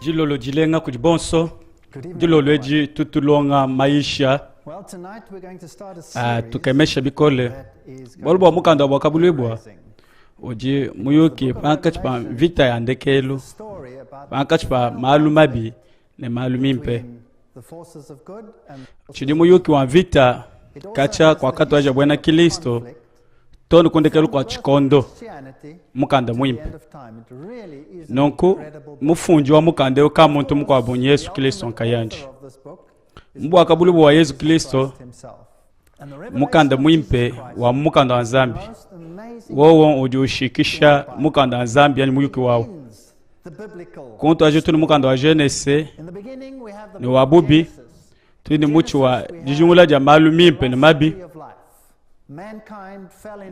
Jilolo jilenga kujibonso. Jilolo eji tutulonga maisha. Tukemesha bikole. Bolbo mukanda wakabulibwa. Oji muyuki pankachpa vita ya ndekelu. Pankachpa maalumabi ne maalumimpe. Chidi muyuki wa vita kacha kwa kato waja bwena Kilisto. Tonu kundekelu kwa chikondo mukanda mwimpe. Nonku mufunji wa mukanda yoka muntu mukwa bunye Yesu Kristo nkayanji. Mbu akabulibu wa Yesu Kristo mukanda mwimpe wa mukanda wa Nzambi. Wowo ujushikisha mukanda wa Nzambi yani muyuki wao. Kuntu ajutu ni mukanda wa Genese ni wabubi. Tuni muchi wa jijungula ja maalumimpe ni mabi.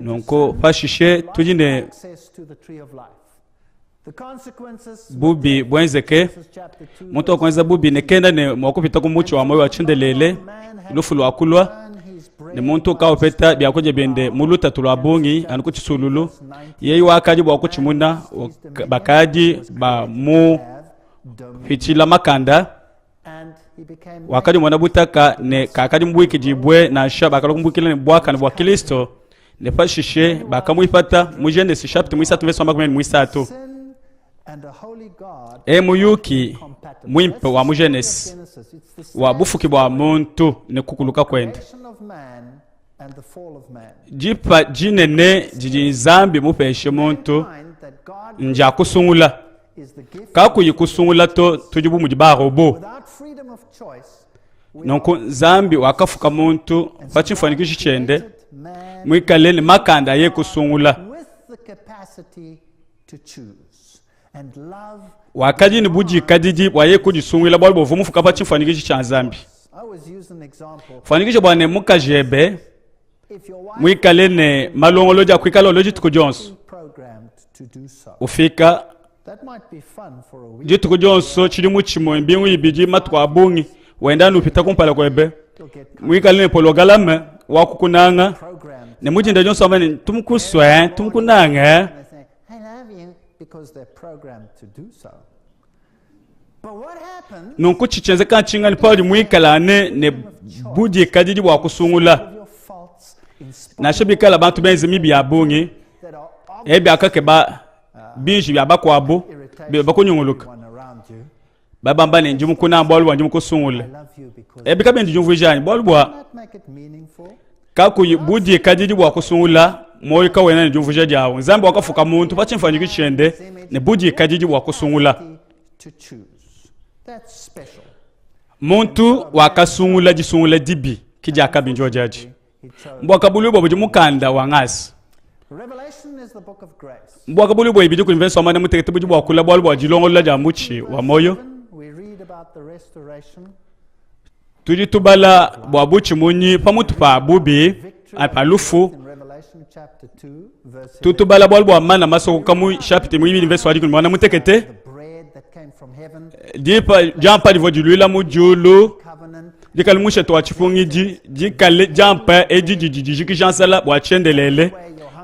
Nonko fashishe tujine bubi bwenzeke muntu wakwenza bubi nekenda ne mwakupita kumuchi wa moyo wa chindelele lufu lwakulwa ne muntu kaopeta byakoje bende muluta tulwabungi anukuchisululu yeyi wakaji bwakuchimuna bakaji ba mu hichila makanda wakati mwana butaka ne kakadi mbwiki jibwe na shaba akalo kumbukile ne bwaka ne bwa Kristo ne pashishe bakamuipata mu Genesis chapter 3:3 muyuki mwimpe wa mu Genesis wa bufuki bwa muntu ne kukuluka kwenda jipa jinene jiji Nzambi mupeshe muntu nja kusungula kaku yikusungula to tujibu mujibarobo nonko Nzambi wakafuka muntu pachimfanikisha chende mwikalele makanda ye kusungula wakaji ni buji kadiji waye kujisungula bwali bovumu fuka pachimfanikisha cha Nzambi fanikisha bwane mukajebe mwikalele malongoloja kwikala loji tukujonso ufika jitu kujonso chiri muchimo mbingu ibiji matwabungi wenda nupita kumpala kwebe mwikalele pologalame wakukunanga ne mujinda jonso amani tumkuswe tumkunanga nonku chichenze kanchinga ni pali mwikalane ne budi kadiji wakusungula na shibikala bantu benzi mibi abungi ebi akake ba binji bya bakwabo be bakunyunguluka baba mbane njumu kuna mbolu wanjumu kusungula ebi kabe njumu jani bolu bwa kaku budi kadiji bwa kusungula moyo ka wena njumu jawo Nzambi wakafuka muntu pachimfanyiki chende ne budi kadiji bwa kusungula muntu wakasungula jisungula dibi kija kabinjo jaji mbwaka bulubo buji mukanda wangasi mbwaka bulubo ibidi kunvenso amana mutekete buji bwakula bwalu bwajilongola jamuchi wa moyo tuji tubala bwabuchi munyi pamutu pa bubi apalufu tutubala bwalu bwamana masoko kamu chapter mwibili verse wadi kunwana mutekete dipa jampa divojulula mujulu dikal mushe to achifungiji dikal jampa ejiji kijansala bwa chendelele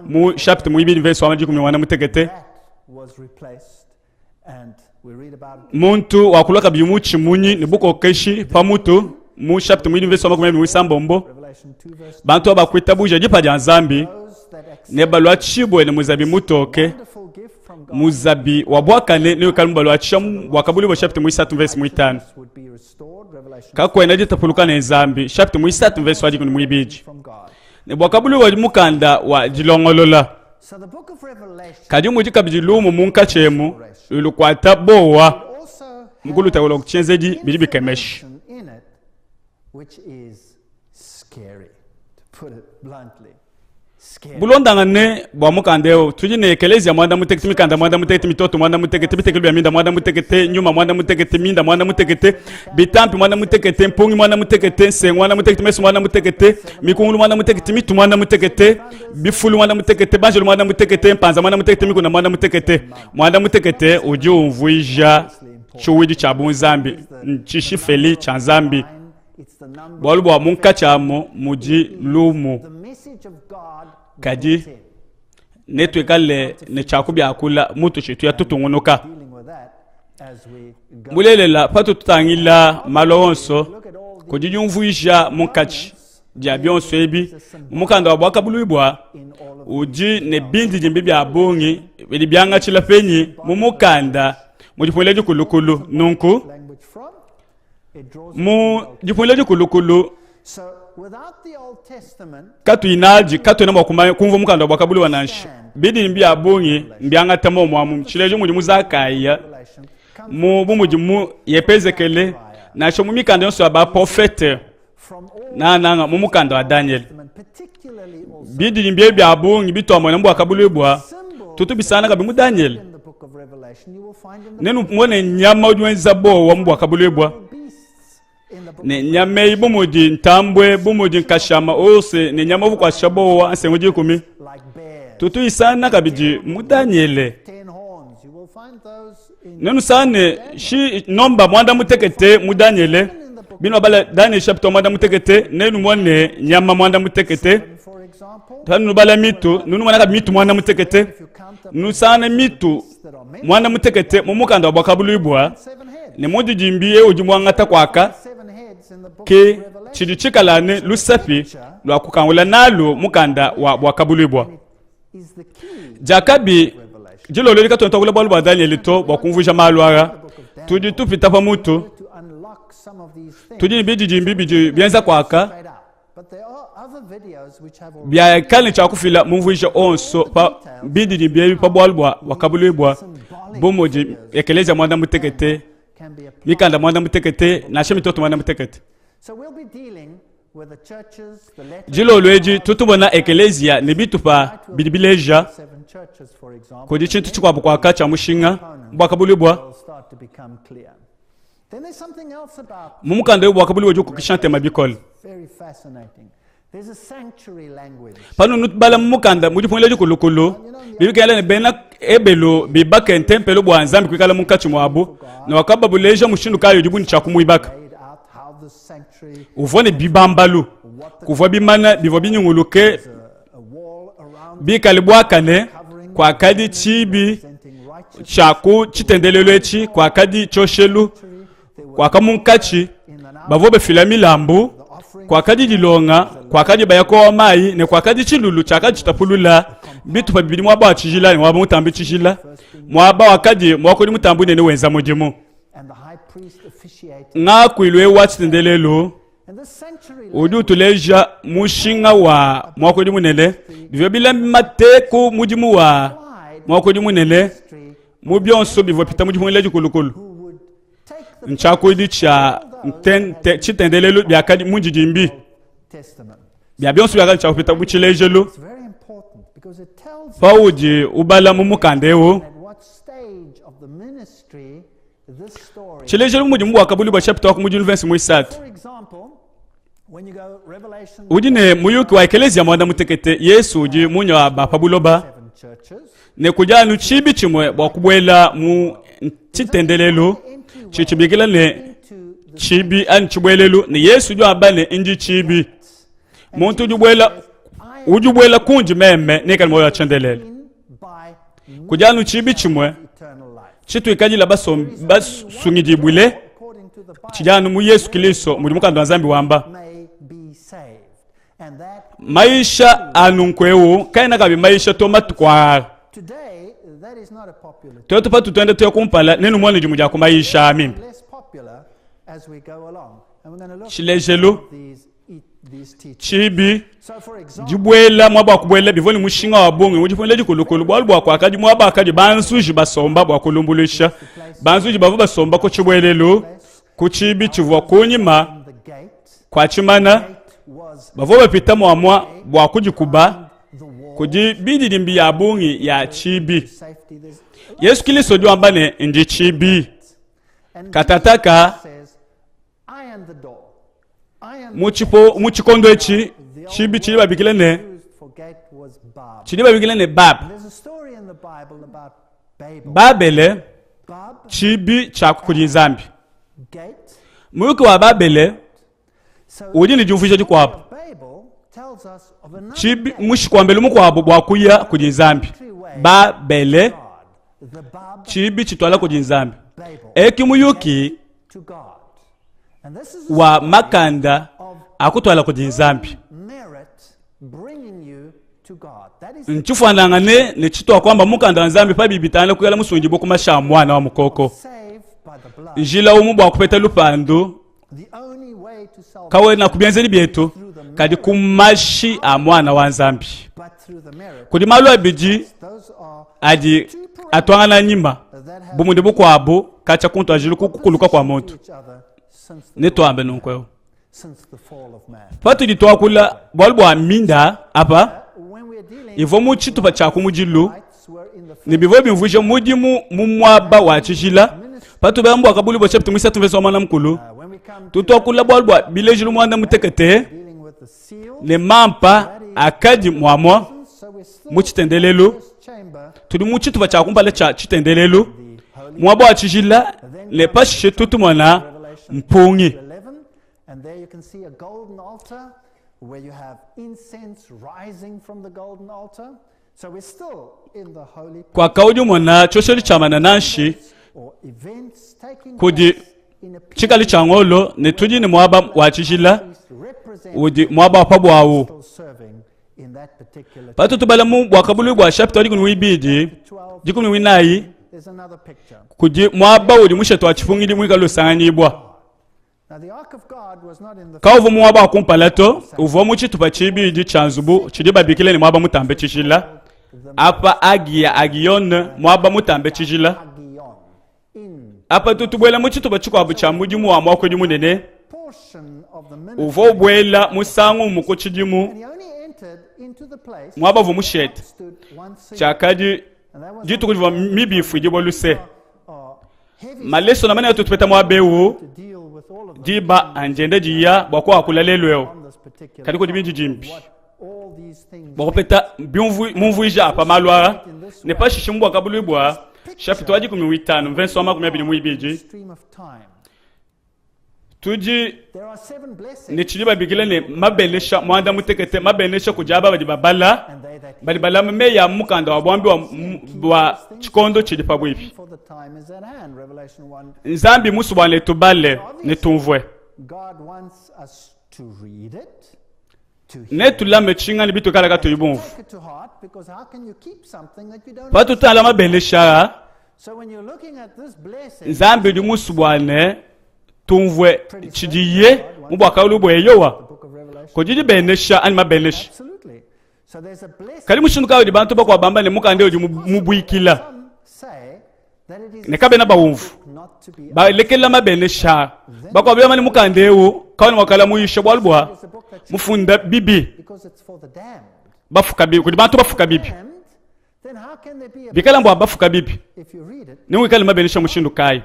mu chapter mwibili verse wadi kunwana mutekete muntu wakulaka bimuchi munyi nibuko keshi pamutu mu chapter mwibili verse wadi kunwana bantu abakwita buje dipa ja Nzambi ne balwa chibwe ne muzabi mutoke muzabi wabwakane ne kalumba lwa chamu wakabuli bo chapter 3 verse 5 kakwenda jitapuluka ne Nzambi chapter 3 verse wadi kuni mwibiji ne bwakabuli wa mukanda wa jilongolola kadi mujika bijilumu munka chemu lukwata bowa mukulu tawolo kuchenzeji bilibi kemesh bulonda ngane bwa mukandeo tujine ekelezia mwanda mutekete mikanda mwanda mutekete mitoto mwanda mutekete bitekelo bya minda mwanda mutekete nyuma mwanda mutekete minda mwanda mutekete bitampi mwanda mutekete mpungi mwanda mutekete nse mwanda mutekete mesu mwanda mutekete mikungulu mwanda mutekete mitu mwanda mutekete bifulu mwanda mutekete banjelo mwanda mutekete mpanza mwanda mutekete mikuna mwanda mutekete ujumvuija chuwidi cha Nzambi nchishifeli cha Nzambi bwalu bwa munka chamo muji lumu kadi netwe kale ne chakubya akula mutu chitu ya tutungunuka mulelela pato tutangila malonso kujijumvuisha munkachi dia byonso ebi mukanda wabwakabulibwa uji ne bindi jimbi bya bongi bili byanga chila penyi mumukanda mujifunleje kulukulu nunku mu jifunleje kulukulu katu inaji katu ina mwakumanya kumvu mukanda wabwakabulibwa nanshi bidi mbya bongi mbyanga tamo mwamu chileje mujimuzakaya mu bumujimu yepezekele na shomu mikanda yonso aba profete na mumukanda wa Daniel bidi mbye bya bongi bitwa mbu akabulibwa tutu bisana kabi mu Daniel nenu mwone nyama ujwenza bo wa mbu akabulibwa ne nyama ibumuji ntambwe bumuji nkashama ose ne nyama kwa shabo wa ansengoji kumi tutu isana kabiji mu Daniel nenu sane shi nomba mwanda mutekete mu Daniel bino bala Daniel chapter mwanda mutekete nenu mwone nyama mwanda mutekete tanu bala mitu nunu mwana mitu mwanda mutekete nusana mitu mwanda mutekete mumukanda wabwakabulibwa ne mudi jimbiye ujimwangata kwaka ke chidichikalane lusafi lwa kukangula nalo mukanda wabwakabulibwa jakabi jilo lolika tonto kula balu ba Daniel to bakumvusha malwara tuji tupita pa mutu tuji biji jimbi bianza kwaka bya kale cha kufila mumvusha onso pa bidi jimbi pa bwalbwa wakabulibwa bomoji ekeleza mwanda mutekete mikanda mwanda mutekete na shemi toto mwanda mutekete jilo lweji tutubona ekelezia nebitupa bidibileja kodi chintu chikwa kwa kacha mushinga bwakabulibwa mumukanda yo bwakabulibwa juko kishante mabikol pano nutbala mumukanda mujifunle juko lokolo bibikala ne bena ebelo bibaka entempelo bwanzambi kwikala munkachi mwabo na wakababuleja mushindu kayo jibuni chakumuibaka uvone bibambalu kuvwa bimana bivwa binyunguluke bikalibwakane kwa kadi chibi chaku chitendelelo echi kwa kadi choshelu kwa kamunkachi bavobe filamilambu kwa kadi dilonga kwa kadi bayako wa mai ne kwa kadi chilulu chakadi chitapulula bitu pa bibili mwaba wachijila ni waba mutambi chijila mwaba wakadi mwakodi mutambu nene wenza mojimu nga kuilwe wachitendelelo udu tuleja mushinga wa mwakodi munele bivyo bila mateku mujimu wa mwakodi munele mubyonso bivyo pita mujimu munele kulukulu nchakudi cha chitendelelo byakadi munjijimbi byabyonso byakadi cha pita muchilejelo pauji ubala mumukandewo chilejelo mujimu wakabulibwa chapter wa mujimu verse mwisatu ujine muyuki wa ekelezia mwanda mutekete Yesu uji munya wa bapabuloba ne kujanu chibi chimwe bwakubwela mu chitendelelo chichibigila ne chibi an chibwelelu ne Yesu jo abane inji chibi muntu ujubwela kunji meme ne kalmo ya chendelelo kujanu chibi chimwe chitu ikajila basungijibwile chijanu mu Yesu Kristo muri mukanda nzambi wamba maisha anunkwewo kaina kabi maisha tomatu kwa toto patu twende tuyo kumpala nenu mwani jimu jako maisha amimbi chilejelo chibi jibwela mwaba wakubwela bivoni mushinga wabonge mujifuni leji kulukulu bwalu wakwa kaji mwaba wakaji bansuji basomba wakulumbuluisha bansuji bavu basomba kuchibwelelo kuchibi chivwa kunyima kwa chimana bavoba pita mwamwa bwakujikuba kujibidi dimbi ya bungi ya chibi Yesu Kristo jo ambane ndi chibi katataka muchikondo echi chibi chiliba bikilene bab babele chibi chakukujizambi muyuki wa babele ujini jumfisha jikwapo chibi mushikwambele mukwapo bwakuya kujinzambi babele chibi chitwala kujinzambi ekimuyuki wa makanda akutwala kudi nzambi nchifanangane ne chitwa kwamba mukanda nzambi pa bibitana kuyala musungibo kumasha mwana wa mukoko njila umu bwa kupeta lupando kawe na kubienzeni bietu kadi kumashi a mwana wa nzambi kudi malu abiji adi atwangana nyima bumundi bukwabo kacha kuntu ajilu kukuluka kwa muntu netwambe nunkweo patu ditwa kula bwalbwa minda apa ivo muchitu pa chakumujilu ni bivo bimvuje mudimu mumwaba wa chijila patu bambu akabuli bo chapter mwisa tumveso mwana mkulu tutwa kula bwalbwa bilejilu mwanda mutekete le mampa akadi mwamwa muchitendelelu tudi muchitu pa chakumbale cha chitendelelu mwaba wa chijila le pashishe tutu mwana mpungi. And there you can see a golden altar where you have incense rising from the golden altar. So we're still in the holy kwa kaudi mwana chosheli chamana nanshi or events taking kudi chikali changolo ne tudi ni mwaba wa chijila udi mwaba wa pabwawu in that particular patu tubala mu bwakabulu bwa chapter likuni wibidi jikuni winayi there's another picture. kudi mwaba udi musheto wa chifungili mwika lusanganyibwa. Now the ark of God was not in the ka uvo mwaba kumpalato uvo muchitupa chibidi chanzubu chidiba bikile ni mwaba mutambe chishila apa agiyon mwaba mutambe chishila apa tutubwela muchitupa chikwabu cha mudimu wa mwako dimu nene uvo bwela musangu muko chidimu mwaba uvo mushete chakadi jitu kujiva mibifu idibo luse maleso na mani ya tutupeta mwabewu diba anjende jiya bwako akula lelweo kaliko dibindi jimbi bwako peta mumvuija apa malwara ne pa shishimu wakabulu ibwa chapitre waji 15 verse wa makumya bini muibiji tuji ne chidiba bigile ne mabenesha mwanda mutekete mabenesha kujaba badibabala badibala meya mukanda wa bwambi wa chikondo chidipa bwibi nzambi musu bwane tubale netumvwe netulame chinga ni bitu kala gato yibumvu patu tala mabenesha nzambi di musu bwane tumvwe chidiye mubwaka ulubwe yowa kujidi benesha ani mabenesha kali mushinduka odi bantu bakwa bamba ne mukande odi mubwikila ne kabena bawumvu ba lekela mabenesha bakwa bya mani mukande ewo kawani wakala muyisha bwalbwa mufunda bibi bafuka bibi kudi bantu bafuka bibi bikala mbwa bafuka bibi ne wikala mabenesha mushinduka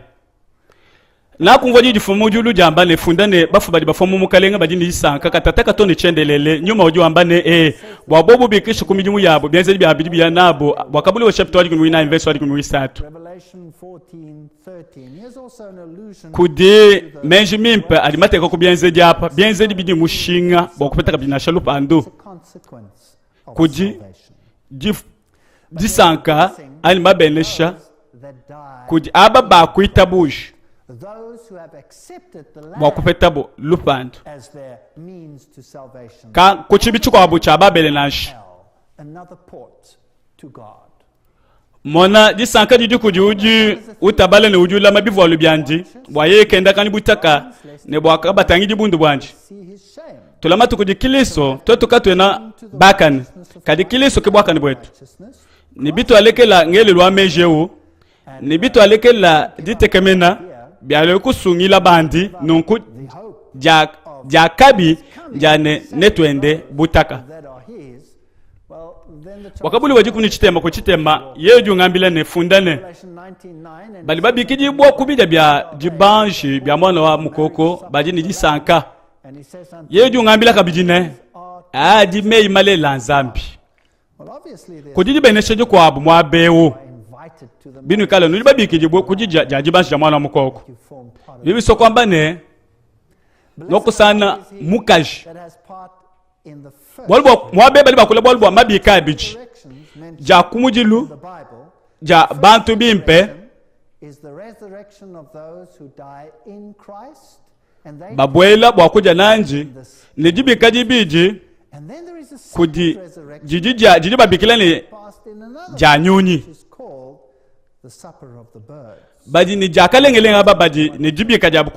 na kumvoji difumu julu jamba ne fundane bafu badi bafomu mukalenga badi ni sanka katataka to ne chendelele nyuma ojo ambane bwabobu bikisha kumidimu yabo byenze bya abidi bya nabo bwakabuli wa chapter wadi kunwi 9 verse wadi kunwi 3 kudi menji mimpa alimateka ku byenze japa byenze bidi mushinga bwakupetaka bina shalupa ando kudi disanka ali mabenesha kudi aba ba kuitabush wakupetabo lupando ka kuchibichu kwa abu cha babele nashi mona disanka didi kudi uji utabale ne uji lama bivu walubiandi waye kenda kani butaka ne bwaka batangi di bundu bwanji tulama tukudi kiliso tutukatwe na bakani kadi kiliso kibwakani bwetu ni bitu alekela ngeli lwa mejewu ni bitu alekela ditekemena bialo kusungila bandi nunku kabi jane netwende butaka wakabuli wajikuni chitema ko chitema yeju ngambila ne fundane bali babikiji bwa kubija bya jibanji bya mwana wa mukoko bajini disanka yeju ngambila kabijine di mei male lanzambi kujiji benesheje kwa abu mwabewo binu kala nuli babikiji bwa kujija jajibanji ya mwana wa mukoko bibi sokwamba ne nokusana mukaji bolbo mwabe bali bakule bolbo mabika biji ja kumujilu ja bantu bimpe is the resurrection of those who die in Christ, and they babwela bwakuja nanji nijibika jibiji and then there is a kudi second resurrection jiji babikila ni passed in another janyunyi which is called the supper of the birds. baji ni jakalengelenga babaji nijibika jabu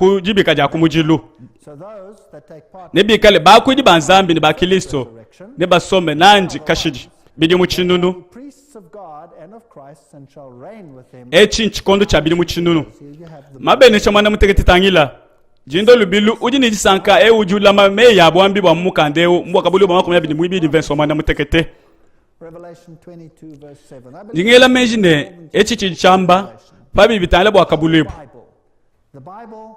kumujilu So those that take part nibikale bakuji banzambi ni bakilisto ne basome nanji kashiji bidi muchinunu priests of God and of Christ and shall reign with him. echi nchikondo cha bidi muchinunu Here you have the mabene cha mwana mutegeti tangila jindo lubilu uji ni jisanka ujula mame ya bwambi bwa mukandeo mbwa kabulu bwa makumya bidi mwibidi venso mwana mutegete Revelation 22 verse 7. I believe ngingela mejine echi chichamba pabi bitangala bwa kabulu the Bible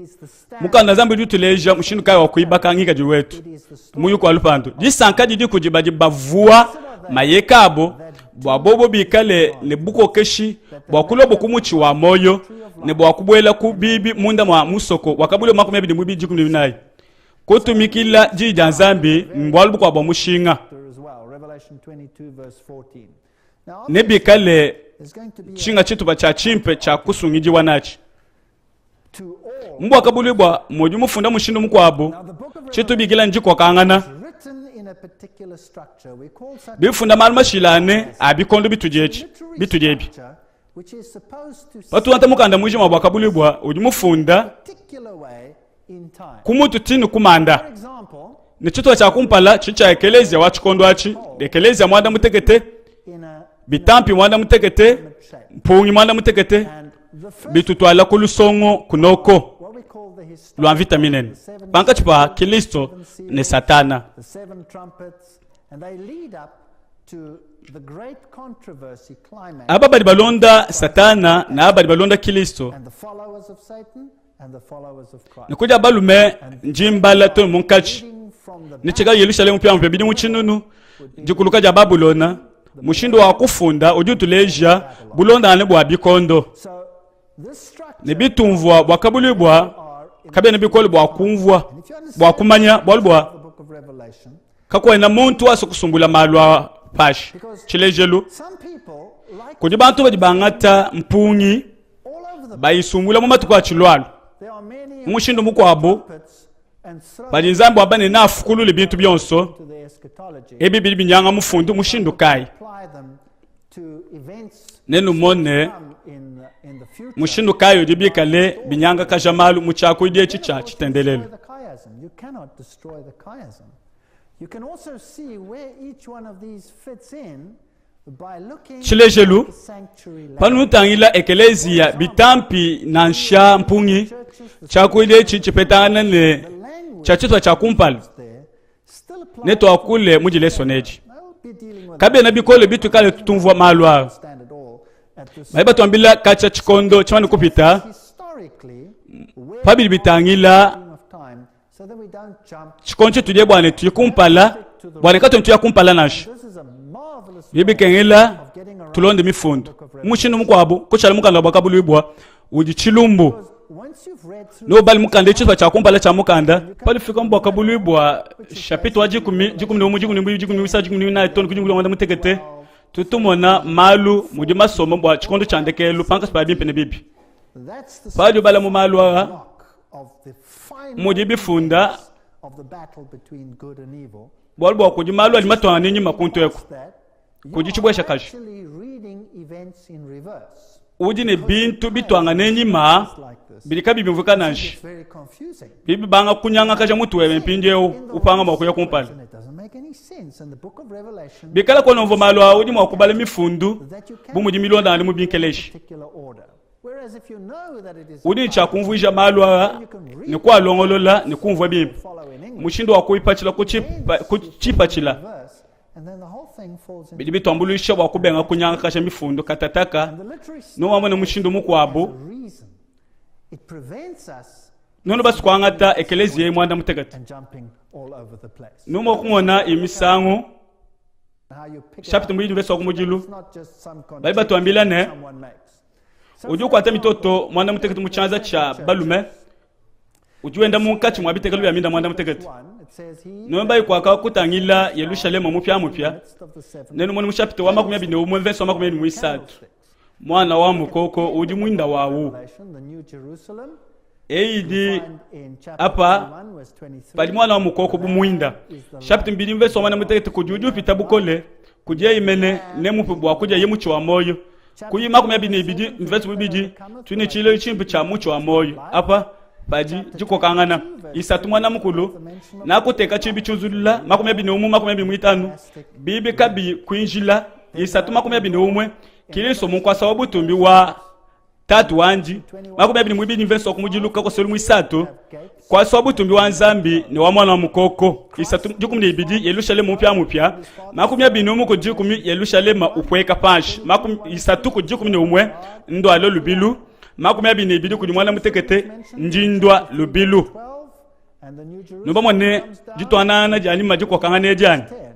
is the standard. mukanda zambi dutuleja mushinu kai wakuibaka ngika jiwetu It is the story muyu kwa lupandu jisanka jidi kujibaji bavua mayekabo bwa bobo bikale ne buko keshi bwa kulo bokumuchi wa moyo ne bwa kubwela ku bibi munda mwa musoko wakabule makumya bidi mwibi jikunu binai kotumikila jija nzambi mbwalu kwa bwa mushinga as well. Revelation 22 verse 14. Now ne bikale there's going to be chinga chitu cha chimpe cha kusungiji wanachi to all. mbwa kabulu bwa moju mufunda mushindu mkwabo Now the book of chitu bigila njiko kangana Revelation is written in a particular structure. We call such bifunda maluma shilane abikondo bitujechi literary bitujebi structure which is supposed to watu wanta mukanda mwiji mwa kabulu bwa uju mufunda particular way in time. kumutu tinu kumanda For example, ni chitwa cha kumpala chicha ekelezia wachikondo achi ekelezia mwanda mutekete in a bitampi mwanda mutekete shape. mpungi mwanda mutekete And the first, bitutwala kulusongo kunoko what we call the historic, lwa vitaminen banka chipa kilisto ne satana the seven trumpets, and they lead up to the great controversy climax, aba bali balonda satana na aba bali balonda kilisto and the followers of Satan and the followers of Christ. nikuja balume njimbala to munkachi Reading from the nichika Yerusalemu pya mpebidi muchinunu jikuluka ja babulona mushindo wa kufunda ujutuleja bulonda ane bwa bikondo So this structure ne bitumvwa bwa kabulibwa are in, kabe ne bikole bwa kumvwa and if you understand bwa kumanya bwa the book of Revelation, kakwena muntu asukusumbula malwa pashi chilejelu some people like kudi bantu badibangata mpungi all over the bayisumbula mu matuko achilwalo there are many mushindo mukwabo trumpets and throw balinzambo abane nafukulule bintu byonso to the eschatology, ebibili binyanga mufundu mushindo kai apply them to events nenu mone come in the future. mushindo kayo dibikale binyanga kajamalu muchako idie chicha chitendelelo Destroy the chiasm. You cannot destroy the chiasm. You can also see where each one of these fits in by looking chilejelu at the sanctuary layout. panutangila ekelezia bitampi na nsha mpungi Churches, the chako idie chichipetana ne language chachitwa chakumpala there still applies. neto akule mujilesoneji I'll be dealing with kabe na bikole bitu kale tutumvwa malwa understand it all at this baiba twambila kacha chikondo chimani kupita historically where pabili bitangila of time so that we don't jump. chikoncho tudie bwane tuyikumpala bwane kato ntuya kumpala nashi This is a marvelous way bibikengela of getting around tulonde mifundu mushinu mukwabo kuchala mukanda bwa kabulibwa uji chilumbu once you've read through no bali mukanda chitwa cha kumpala cha mukanda pali fika mbwa kabulibwa shapito wa jikumi no mujikumi jikumi wisa jikumi na ton kujikumi wanda mutekete tutumona malu muji masomo bwa chikondo chandekelu panka pa bimpene bibi that's the bajo bala mu malu wa block of the final muji bifunda of the battle between good and evil. bwalibwa kuji malu alimatwa ninyi makunto yako That you kujichibwesha are kashi actually reading events in reverse. uji ne bintu bitwanga nenyima It's like this. bilika bibimvuka nashi It's very confusing. bibi banga kunyanga kaja mutu wewe mpinjeo upanga makuya kumpala And it doesn't make any sense. In the book of Revelation, bikala kono mvo malwa uji mwakubala mifundu that you can bumuji milonda ali mubinkeleshi particular order. Whereas if you know that it is udi cha kumvuja malwa ni kwa longolola ni kumvwa bimbi follow in English mushindo wa kuipachila kuchipachila reverse, and then the whole thing falls into bidi bitwambulisha wa kubenga kunyanga kasha mifundu katataka the literary no wamana mushindo mukwabo reason. It prevents us nono basi kwangata ekelezi ye mwanda mutegata and jumping all over the place. numo kumona imisangu How you pick it shapito up. mbili vesa kumujilu It's not just some baiba tuambila ne someone makes. So uju kwata mitoto mwanda mutegata muchanza cha balume ujuenda munkati mwabitegalo ya minda mwanda mutegata one, it says he nomba ikwaka kutangila Yerusalemu mupya midst of the seven nenu moni mushapito wa makumi abiri n'umwe verse wa makumi abiri n'isatu mwana wa mukoko udi mwinda wawu Revelation, the New Jerusalem. eidi Find in chapter apa 21, verse 23. pali mwana wa mukoko bumwinda chapter 2 verse 1 mutekete kujuju pita bukole kujia imene nemupe bwa kuja yemucho wa moyo kuyima kumya bini ibidi verse bibidi tuni chilo chimpi cha mucho wa moyo apa paji jiko kangana isatu mwana mukulu na kuteka chibi chuzulula makumya bini umu makumya bini mwitanu bibi kabi kuinjila isatu makumya bini umwe kiliso munkwasa wabutumbi wa tatu wanji makumya bini mwibini verse okumujiluka ko selu isatu kwa sababu tumbi wa nzambi ni wa mwana wa mukoko isatu jukumi ibidi Yerusalemu mupya makumya bini umu ko jukumi Yerusalemu upweka panshi isatu ko jukumi ni umwe ndo alo lubilu makumya bini ibidi kuli mwana mutekete njindwa lubilu 12, and the New Jerusalem nuba mwone comes down jitwanana jani majiko kangane jani 10.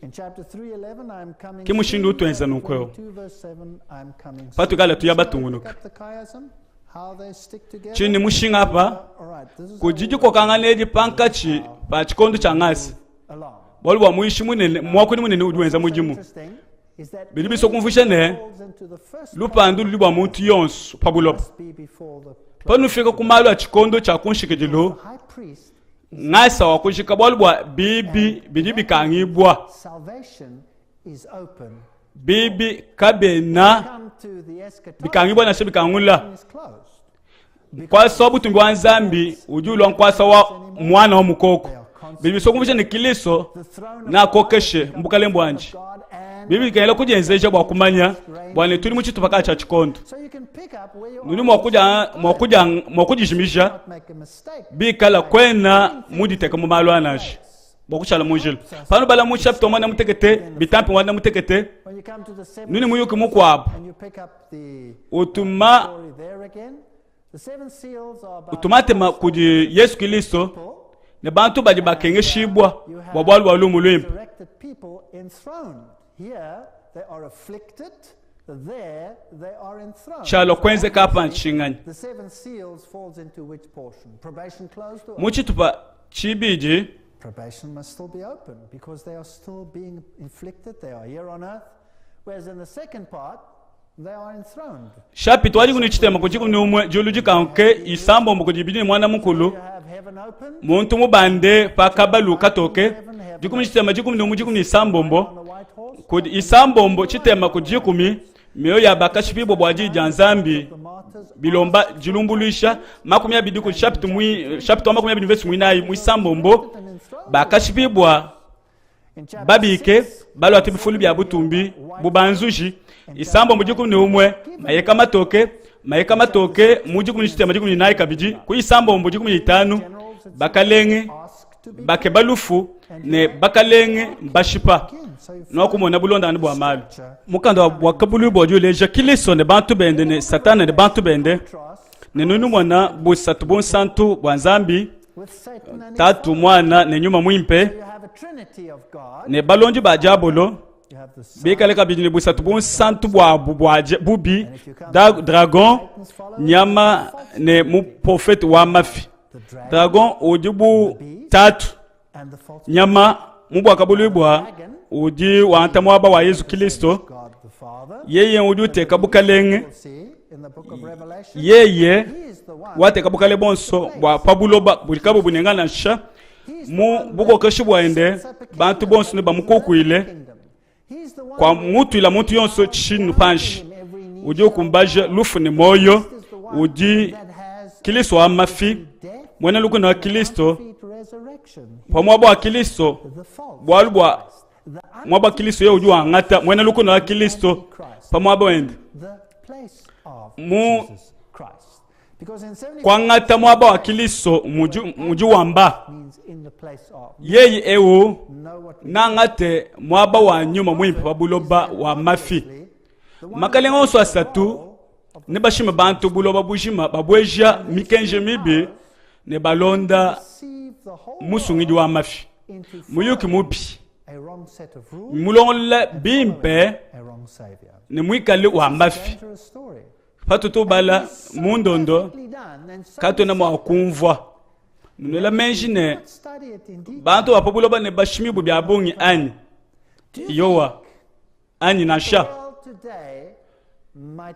In chapter 3:11, I'm coming Kimushindu soon. utwenza nukweo. 22 verse 7, I'm coming soon. Patu gala tuya So batungunuka. look at the chiasm, how they stick together. chini mushinga hapa All right, this is kujijiko kangane eji pankachi pa chikondo cha ngasi along. bolu wa muishi munene mwakuni munene udwenza mujimu Interesting is that bili biso kumfusha ne falls into the first lupandu lubwa muntu yonsu pabulopa must be before the panu fika kumalo a chikondo cha kunshikijilo high priest. ngasa wa kunshika bolu bwa bibi bidibi kangibwa Salvation is open. bibi kabena Come to the eschatology, bikangibwa na shebi kangula is closed. kwa sababu tumbi wa nzambi ujulwa nkwasa wa mwana wa mukoko bili biso kumfusha ni kiliso The throne of na kokeshe mbukale mbwanji God and bibi kaela kujenzeja bwa kumanya bwane tuli muchitu paka cha chikondo so you can pick up where you nuni are. mwakujijimisha Not make a mistake. bikala kwena muditeka mu malo anashi bokuchala munjilo pano bala mu chapter mwana mutekete bitampi mwana mutekete When you come to the seventh nuni muyuki mukwabo and you pick up the utuma story there again, the seven seals are about utumatema kudi Yesu Kristo people, ne bantu bali bakengeshibwa bwabwalu balu mulimpa resurrected people enthroned. Here they are afflicted, there they are enthroned. chalo kwenze kapa nchinganya The seven seals falls into which portion? Probation closed or muchitupa chibiji probation must still be open because they are still being inflicted. They are here on earth. Whereas in the second part, they are enthroned. shapi twali kuni chitema kuchiku ni umwe juluji kanke isambo mukujibidi mwana mukulu You have heaven open muntu mubande pakabalu katoke jikumi chitema jikumi ni umu jikumi isambombo on the white horse. kudi isambombo chitema kujikumi miyo ya bakashipibo bwaji janzambi The martyrs bilomba jilumbuluisha makumi abidi ku chapter makumi abidi verse mwinayi mwisambombo and enthroned. bakashipibwa In chapter babike 6, balo ati bifulu bya butumbi bubanzushi isambo mujikumi ni umwe mayeka matoke mujikumi chitema jikumi nayi kabiji ku isambo mujikumi itanu bakalenge asked to be bake balufu ne bakalenge bashipa again. So you nokumona bulonda ni bwa malu mukanda wa kabulu bojuleja kiliso ne bantu bende ne satana ne bantu bende trust ne nunu mwana busatu bonsantu bwa nzambi with Satan and tatu mwana ne nyuma mwimpe you have a trinity of God. ne balonji ba jabolo You have the Son, bekaleka bidini busatu bonsantu bwa bubi and if you come dragon Satan's follower, nyama ne mu prophet wa mafi the dragon dragon ujibu tatu and the false nyama mubwa kabulu bwa uji wa antamwaba wa Yesu Kristo God the Father. yeye uji uteka bukalenge We'll see in the book of Revelation. yeye He is the one. wateka bukale bonso bwa pabuloba bulikabo bunengana sha mu buko keshi bwaende bantu bonso ne bamukokuile He's the one kwa mutu ila mutu yonso chinu panshi uji ukumbaje lufu ni moyo uji that has Kristo wa mafi death, mwene luku na Kristo defeat, resurrection. pa mwaba wa Kristo The false bwalu bwa the mwaba Kristo ye uji wa ngata mwene luku na Kristo Christ, pa mwaba wende the place of mu Jesus Christ. Because in 70 kwa ngata mwaba wa Kristo muji wamba means in the place of. yeye ewo Know what we nangate mwaba wa nyuma mwimpa pabuloba wa mafi the one makalenga onso asatu ne bashima bantu buloba bushima babweja mikenje mibi ne balonda receive the whole musungidi wa mafi into muyuki mubi a wrong set of rules, mulongola bimpe a wrong savior. ne mwikali wa mafi Dangerous story. patutu bala mundondo Perfectly done, and so kato na mwakumva nunela menjine let's study it in detail. bantu bapabuloba ne bashimibu bya bungi ani yowa ani na sha The world today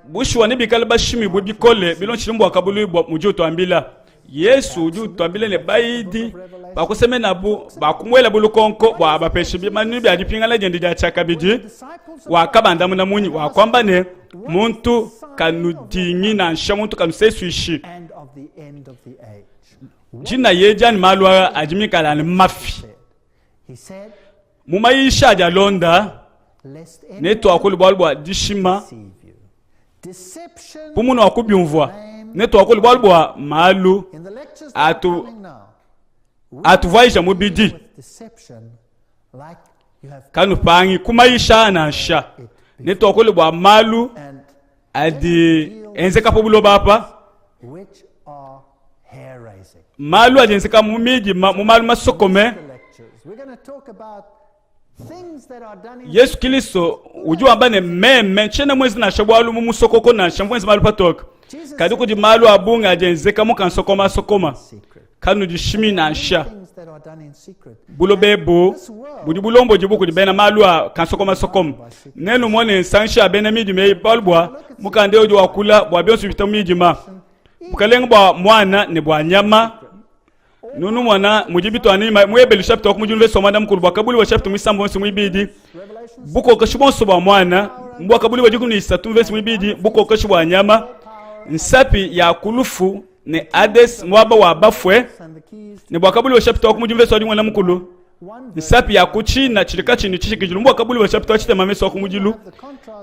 bushwa ne bikala bashimi bubikole bilonchilimbo akabulibwa mujo twambila Yesu uju twambile ne baidi bakuseme nabu bakumwela bulukonko bwa bapeshi bimanu bya dipingala jendi ja chakabiji wakabanda muna munyi wakwamba ne muntu kanudinyi na nsha muntu kanusesuishi jina yejani malwa ajimikala ni mafi mumayisha ja londa neto akuli bwalbwa dishima pumuno akubyumvwa neto akuli bwalbwa malu atuvaisha mubidi kanu pangi kumayisha na nsha neto akuli bwa malu adi enzeka pobulo bapa malu adi enzeka mumiji mumalu masokome Yesu Kristo ujua ambane meme chena mwezi na shabwalu mumusokoko na shamwezi malu patoka kadi kuti malu abunga ajenzeka muka nsokoma sokoma kanu jishimi na nsha bulo bebo budi bulombo jibu kuti bena malu kansokoma sokoma nenu mwone sansha bena miji mei balbwa muka ndeo jwa kula bwa bionsu vitamiji ma bukalenga bwa mwana ne bwa nyama nunu mwana mujibito anima mwebeli chapter okumujunve somanda mukulu bakabuli wa chapter misambo nsi mwibidi buko kashibonso bwa mwana mbwa kabuli wajikuni 3 verse mwibidi buko kashibwa nyama nsapi ya kulufu ne Hades mwaba wa bafwe ne bwa kabuli wa chapter okumujunve so mwana mukulu nsapi ya kuchina chilika chini chishikijulu mbwa kabuli wa chapter chite mameso okumujilu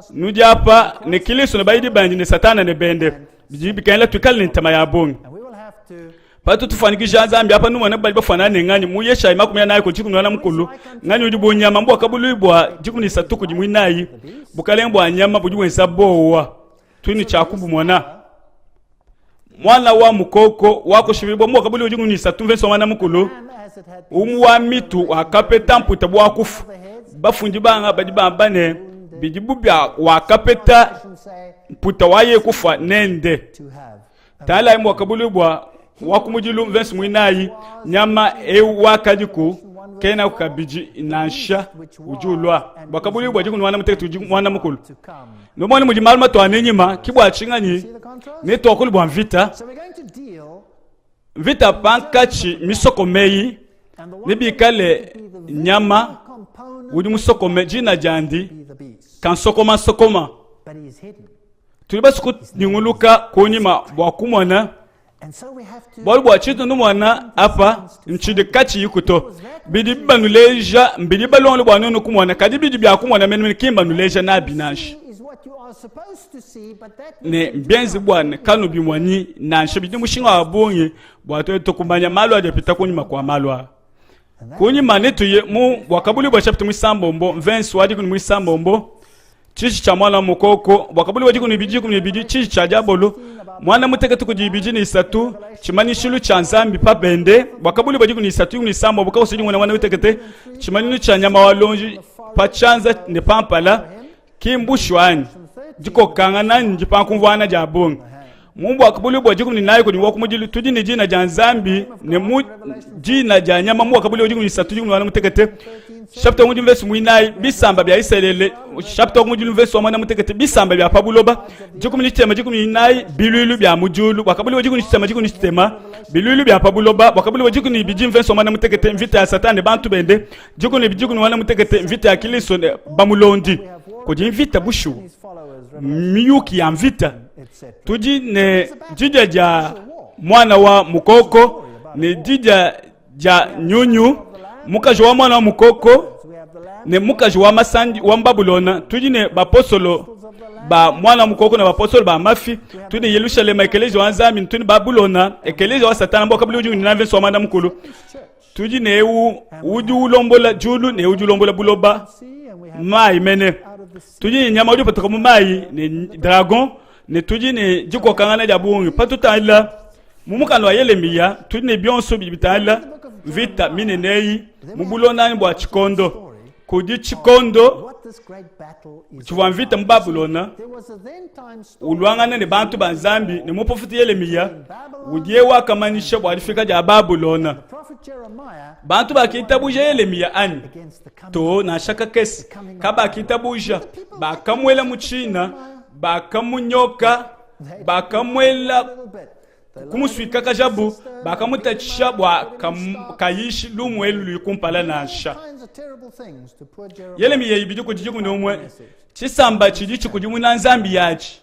nujapa ne kiliso ne baidi banji ne satana ne bende bijibi kaila twikali ntama ya bongi patu tufanikisha Zambia hapa numwana bali bafanane ngani muyesha imakumya nayo ko chikunu na mukulu ngani ujibo nyama mbwa kabulibwa chikunu 3 kujimwinayi bukalembwa nyama bujwensa bowa twini chakubu mwana wa mukoko wako shibibwa mbwa kabulibwa chikunu 3 venso mwana mukulu umwa mitu akapeta mputa bwa kufu bafunji banga badibambane bijibubya wakapeta mputa waye kufa nende tala mbwa kabulibwa wakumujilu verse mwinayi nyama wakadiku kena kukabiji inansha ujulwa bakabuli bwa jikunu wana mutetu mwana mukulu nomoni mujimalu mato anenyima kibwa chingani neto akulu bwa vita pankachi misoko meyi nibikale nyama udi musoko jina jandi kansokoma sokoma tulibasuku ninguluka kunyima bwa kumwana Bolbo chitu numwana apa nchide kachi yikuto bidi banuleja bidi balonlo bwanonu kumwana kadi bidi bya kumwana menme kimba nuleja na binash ne mbenzi bwana kanu bimwani na nshabidi mushinga abonye bwato tokumanya malu ajapita kunyima kwa malwa kunyima netu ye mu wakabuli bwa chapter mwisambombo verse wadi kuni mwisambombo chichi cha mwana mukoko wakabuli wadi kuni bidi chichi cha jabolo mwana mutegetu kujibiji ni 3 chimani shilu cha nzambi pa bende wakabuli bajiku ni 3 ni sambo buka usiji mwana mutegete chimani cha nyama walonji pa chanza ne pampala kimbushwani jiko kangana njipa kumvana jabong mumbu wakabuli bajiku ni nayo kuni wakumujilu tudi ni jina ja nzambi ne mu jina ja nyama mu wakabuli bajiku ni 3 mwana mutegete chapter mu verse mwinai bisamba bya Israeli chapter mu verse mwana mutegete bisamba bya pabuloba jikumi nitema jikumi nai bilulu bya mujulu wakabuli wajikuni nitema bilulu bya pabuloba wakabuli wajikuni bijim verse mwana mutegete mvita ya satani bantu bende jikuni mwana mutegete mvita ya kiliso bamulondi koji mvita bushu miyuki ya mvita tuji ne jija ja mwana wa mukoko ne jija ja nyunyu mukaji wa mwana wa mukoko ne mukaji wa masandi wa mbabulona tujine bapostolo ba mwana mukoko na bapostolo ba mafi tuni Yerusalem ekeleji wa nzami tuni babulona ekeleji wa satana mboka buli ujuni na venso wa manda mukulu tujine uju ulombola julu ne uju ulombola buloba mai mene tujine nyama uju patoko mai ne dragon ne tujine jiko kangana jabungi patutala mumukano wa Yeremia tujine bionso bibitala vita minenei mubulona mbwa chikondo kudi chikondo chiwa vita mbabulona ulwangana ne bantu banzambi ne muprofeti Yeremia udie wakamanisha bwalifika ja babulona bantu bakitabuje Yeremia ani to na shaka kesi kaba kitabuja bakamwela muchina bakamunyoka bakamwela kumuswika kajabu bakamutachisha bwa kayishi lumwelu likumpala nasha yelemi yeyibidi kujiji nomwe chisamba chiji chikujimu na nzambi yachi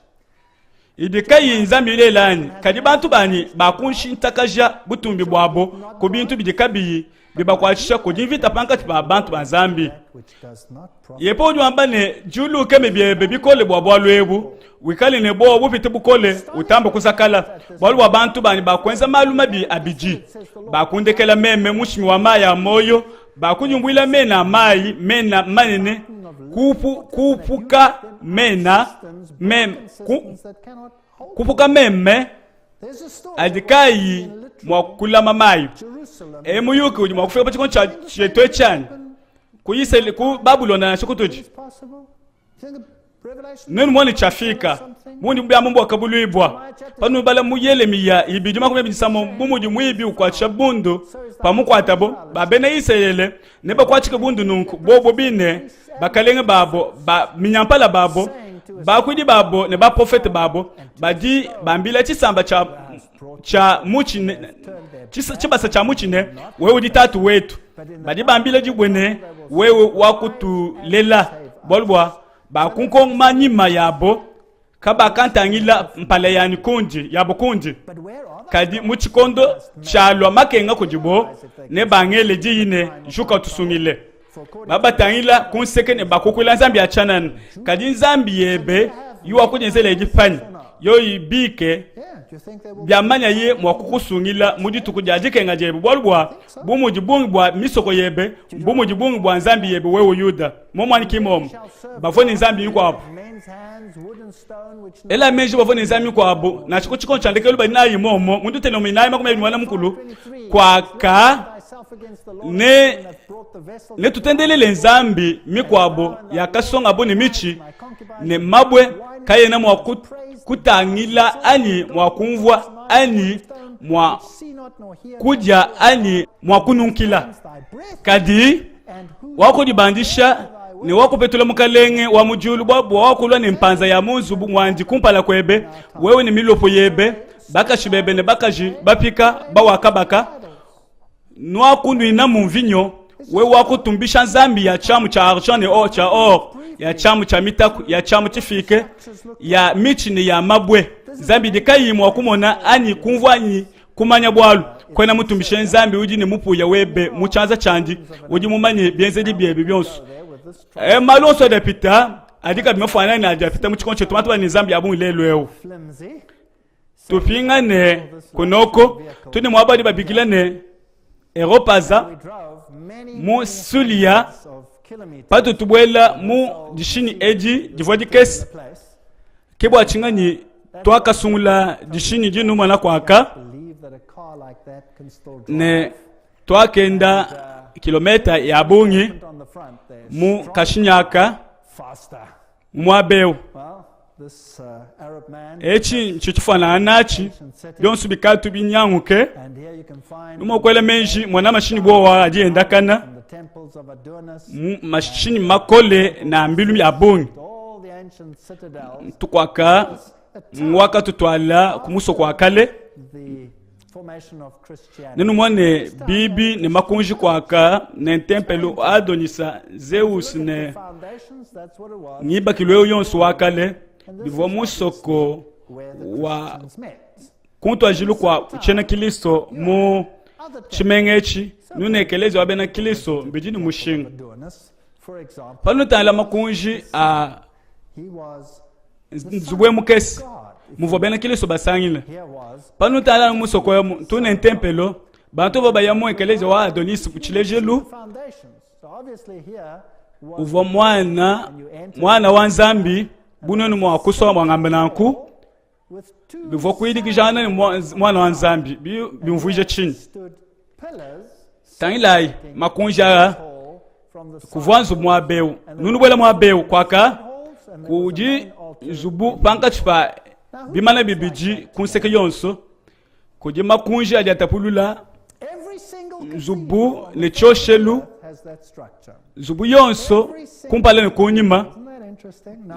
idika yinzambi lelani kadi bantu bani bakunshi ntakaja butumbi bwabo ku bintu bidikabi bibakwachisha kujivita pankati ba bantu banzambi yepo jwambane julu keme biebe bikole bwabwa lwebu wikali ne bo bupite bukole utamba kusakala bwalu wa bantu bani bakwenza maluma bi abiji bakundekela meme mushimi wa maya moyo bakunyumbwila mena mai mena manene kupuka mena kupuka meme adikayi mwakula mamayi emuyuki uji mwakufika pachikon cha chetwe chani kuyise ku Babylona na shukutuji nenu mwani chafika mwuni mbya mumbu wakabuluibwa panu bala muyele miya ibijuma kumya bijisamo mumuji mwibi ukwacha bundu pamuku atabo babene iseyele neba kwachike bundu nunku bobo bine bakalenge babo minyampala babo bakwidi babo ne ba profete babo badi bambila chisamba cha muchine chibasa cha muchine wewe ditatu wetu badi bambila jibwene wewe wakutulela bolbwa bakunko manyima yabo kaba kantangila mpale yani kunji yabo kunji kadi muchikondo chalwa makenga kujibo ne bangele jine juka tusungile baba tangila kunseke ne bakukula nzambi achanan kadi nzambi yebe yuwa kujenzele ejipani yo ibike byamanya ye mwakukusungila mudi tukujajike ngajebe bwalbwa bumuji bungi bwa misoko yebe bumuji bungi bwa nzambi yebe wewe yuda momwani kimom bafoni nzambi yuko hapo ela meji bafoni nzambi yuko hapo na chiko chandeke luba nayi momo mundu tenominayi makumeli mwana mkulu kwa ka ne tutendelele nzambi mikwabo yakasonga boni michi ne mabwe kayena mwakutangila ani mwakumvwa ani mwa kuja ani mwakununkila kadi wakudibandisha ni wakupetula mukalenge wa mujulu bwabwa wakulwa ni mpanza ya munzu mwanji kumpala kwebe wewe ni milopo yebe bakashibebe ne bakaji bapika bawakabaka nwakunwina mumvinyo wewe wakutumbisha nzambi ya chamu cha argent ne or cha or ya chamu cha mitaku ya chamu chifike ya michini ya mabwe zambi dikayi mwakumona ani kumvwanyi kumanya bwalu kwena mutumbisha nzambi uji ne mupuya webe muchanza chanji uji mumanye bienzedi biebe byonso malonso de pita adika bimofana na de pita muchikonche tomatu ba nzambi abu lelwewo tupinga ne kunoko tuni mwabadi babigila ne eropaza mu sulia patu tubwela mu dishini eji divodi kes kebo achingani twaka sungula dishini jinu mwana kwaka ne twakenda kilometa ya bungi mu kashinyaka mwabeu echi nchichufana nachi byonsu bikatu binyanguke numo kwele menji mwana mashini bowa ajienda kana mashini makole na mbilu ya bungi tukwaka mwaka tutwala kumuso kwa kale nenu mwane bibi ne makunji kwaka ne tempelo adonisa Zeus ne niba kilweo yonsu wakale bivo musoko wa kuntu ajilu kwa chena kilisto mu chimengechi nune kelezi wabena kilisto mbijini mushinga panu tala makunji a nzubwe mukesi muvo bena kilisto basangile panu tala musoko ya tune ntempelo bantu baba ya mu kelezi wa Adonis kuchilejelu uvo mwana wa nzambi bunonu mwa kuswa mwangambe nanku bivo kuidikijana ni mwana wa nzambi bimvuje chini tangilai makunja kuvwanzu mwabeu nunu bwela mwabeu kwaka kuji zubu panka chipa bimana bibiji kunseke yonso kuji makunja ajatapulula zubu ne choshelu zubu yonso kumpala ne kunyima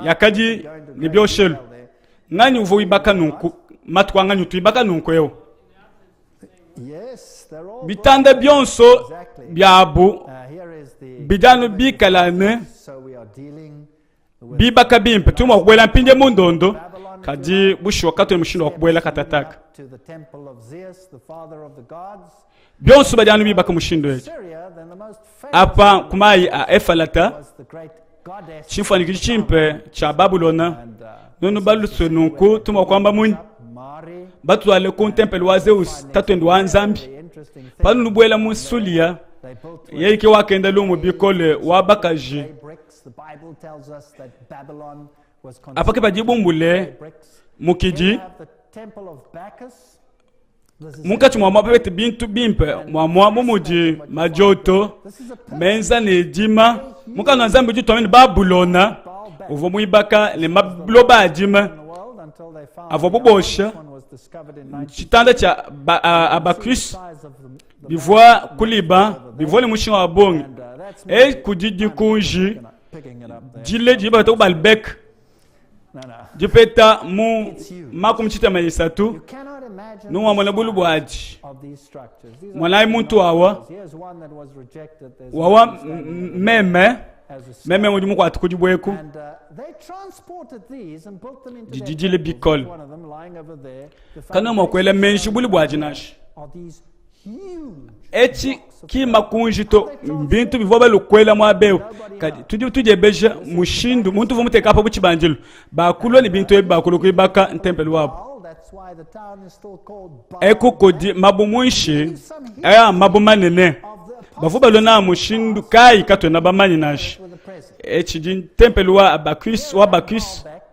yakaji ni byoshelu ngani uvo ibaka nunku matwa ngani tu ibaka nunku yo Yes, they're all bitanda byonso Exactly. byabu here is the bijano bikalane so we are dealing with bibaka bimpe tuma kubwela mpinje mundondo kadi bushoka to mushindo wakubwela katataka to the temple of Zeus, the father of the gods. byonso bajano bibaka mushindo ejo Syria, then the most apa famous kumayi a efalata was the great goddess chifanikiri chimpe cha babulona and nono baluswe nunku tuma kwamba muni Mari. batwale ku tempele wa Zeus tatwendi wa nzambi The interesting thing, panu nubwela musulia they built yeike wakenda lumu bikole wabakaji clay bricks. The Bible tells us that Babylon was apake bajibumbule bricks. mukiji Here you have the temple of Bacchus. This is mukati mwamwa pepete bintu bimpe mwamwa mumuji majoto this is a menza nedima mukana nzambi jitomeni babulona uvo muibaka ne mablo bajima in the world until they found avo the bubosha oldest one was discovered in 19 chitanda cha Abacus size of the bivwa kuliba bivwa le mushinga wa bongi and that's e kujiji kunji picking it up there. jile jiba to balbek No. jipeta mu makumchita mayisatu You cannot imagine nuwa mwana the bulu size bwaji of these structures. These are mwana muntu wawa Here's one that was rejected. There's wawa one standing meme as a meme mujimu kwa tukujibweku and they transported these and built them into their jijile temples. bikol One of them lying over there. The kana mwakwela menshi bulu bwaji nashi are these huge echi kima kunjito mbintu bivwa balukwela mwabeo kadi tuje beja mushindu muntu vumuteka apa buchibanjilo bakulo ni bintu ebakulo kuibaka ntempele wabo Baal. That's why the town is still called Baal. eko kodi mabu mwishi aya mabu manene Of the bavuba lona mushindu kai katwe na bamanyi nashi with the present. echi din tempele wa Abacus Back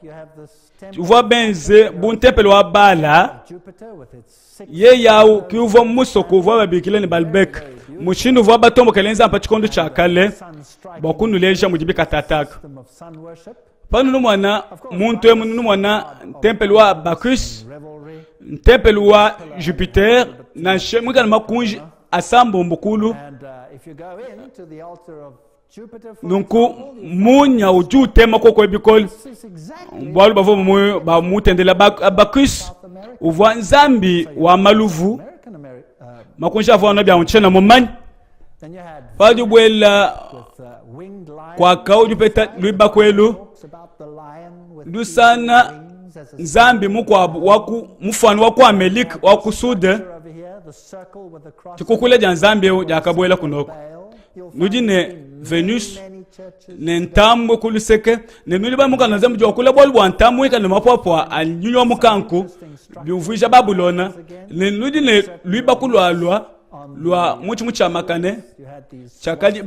you have this temple uva benze bun tempele wa Bala of Jupiter with its six ye yawo kiuva musoko uva babikile ni balbek mushindu uva batombo kelenza apa chikondo cha kale sun striking bakunuleja mujibika tataka system of sun worship, pano numwana muntu emu numwana tempele wa Abacus revelry, tempele wa Jupiter na shemwika makunji asambo mbukulu and if you go into the altar of Jupiter, for nunku example, munya uju tema koko ebikol this is exactly bwalu bavo mu ba mutendela Abacus South America, uva nzambi wa maluvu America. makunji avona bya unchena mumanyi Then you had pajubwela with winged lion. kwa kauju peta luiba kwelu Talks about the lion with lusana wings as a nzambi mukwabu waku mufano waku Amelik waku sude picture over here, the circle with the cross. chikukule ja nzambi ewu jakabwela kunoko Baal. You'll nuji find ne it in Venus many churches. ne ntambo kuluseke ne nuli ba muka na nzambi jokula bolu bwa ntambo ika ne mapwapwa anyunyo mukanku biuvuja babulona ne nuji ne luiba kulwalwa lwa muchi mucha makane You had these chakali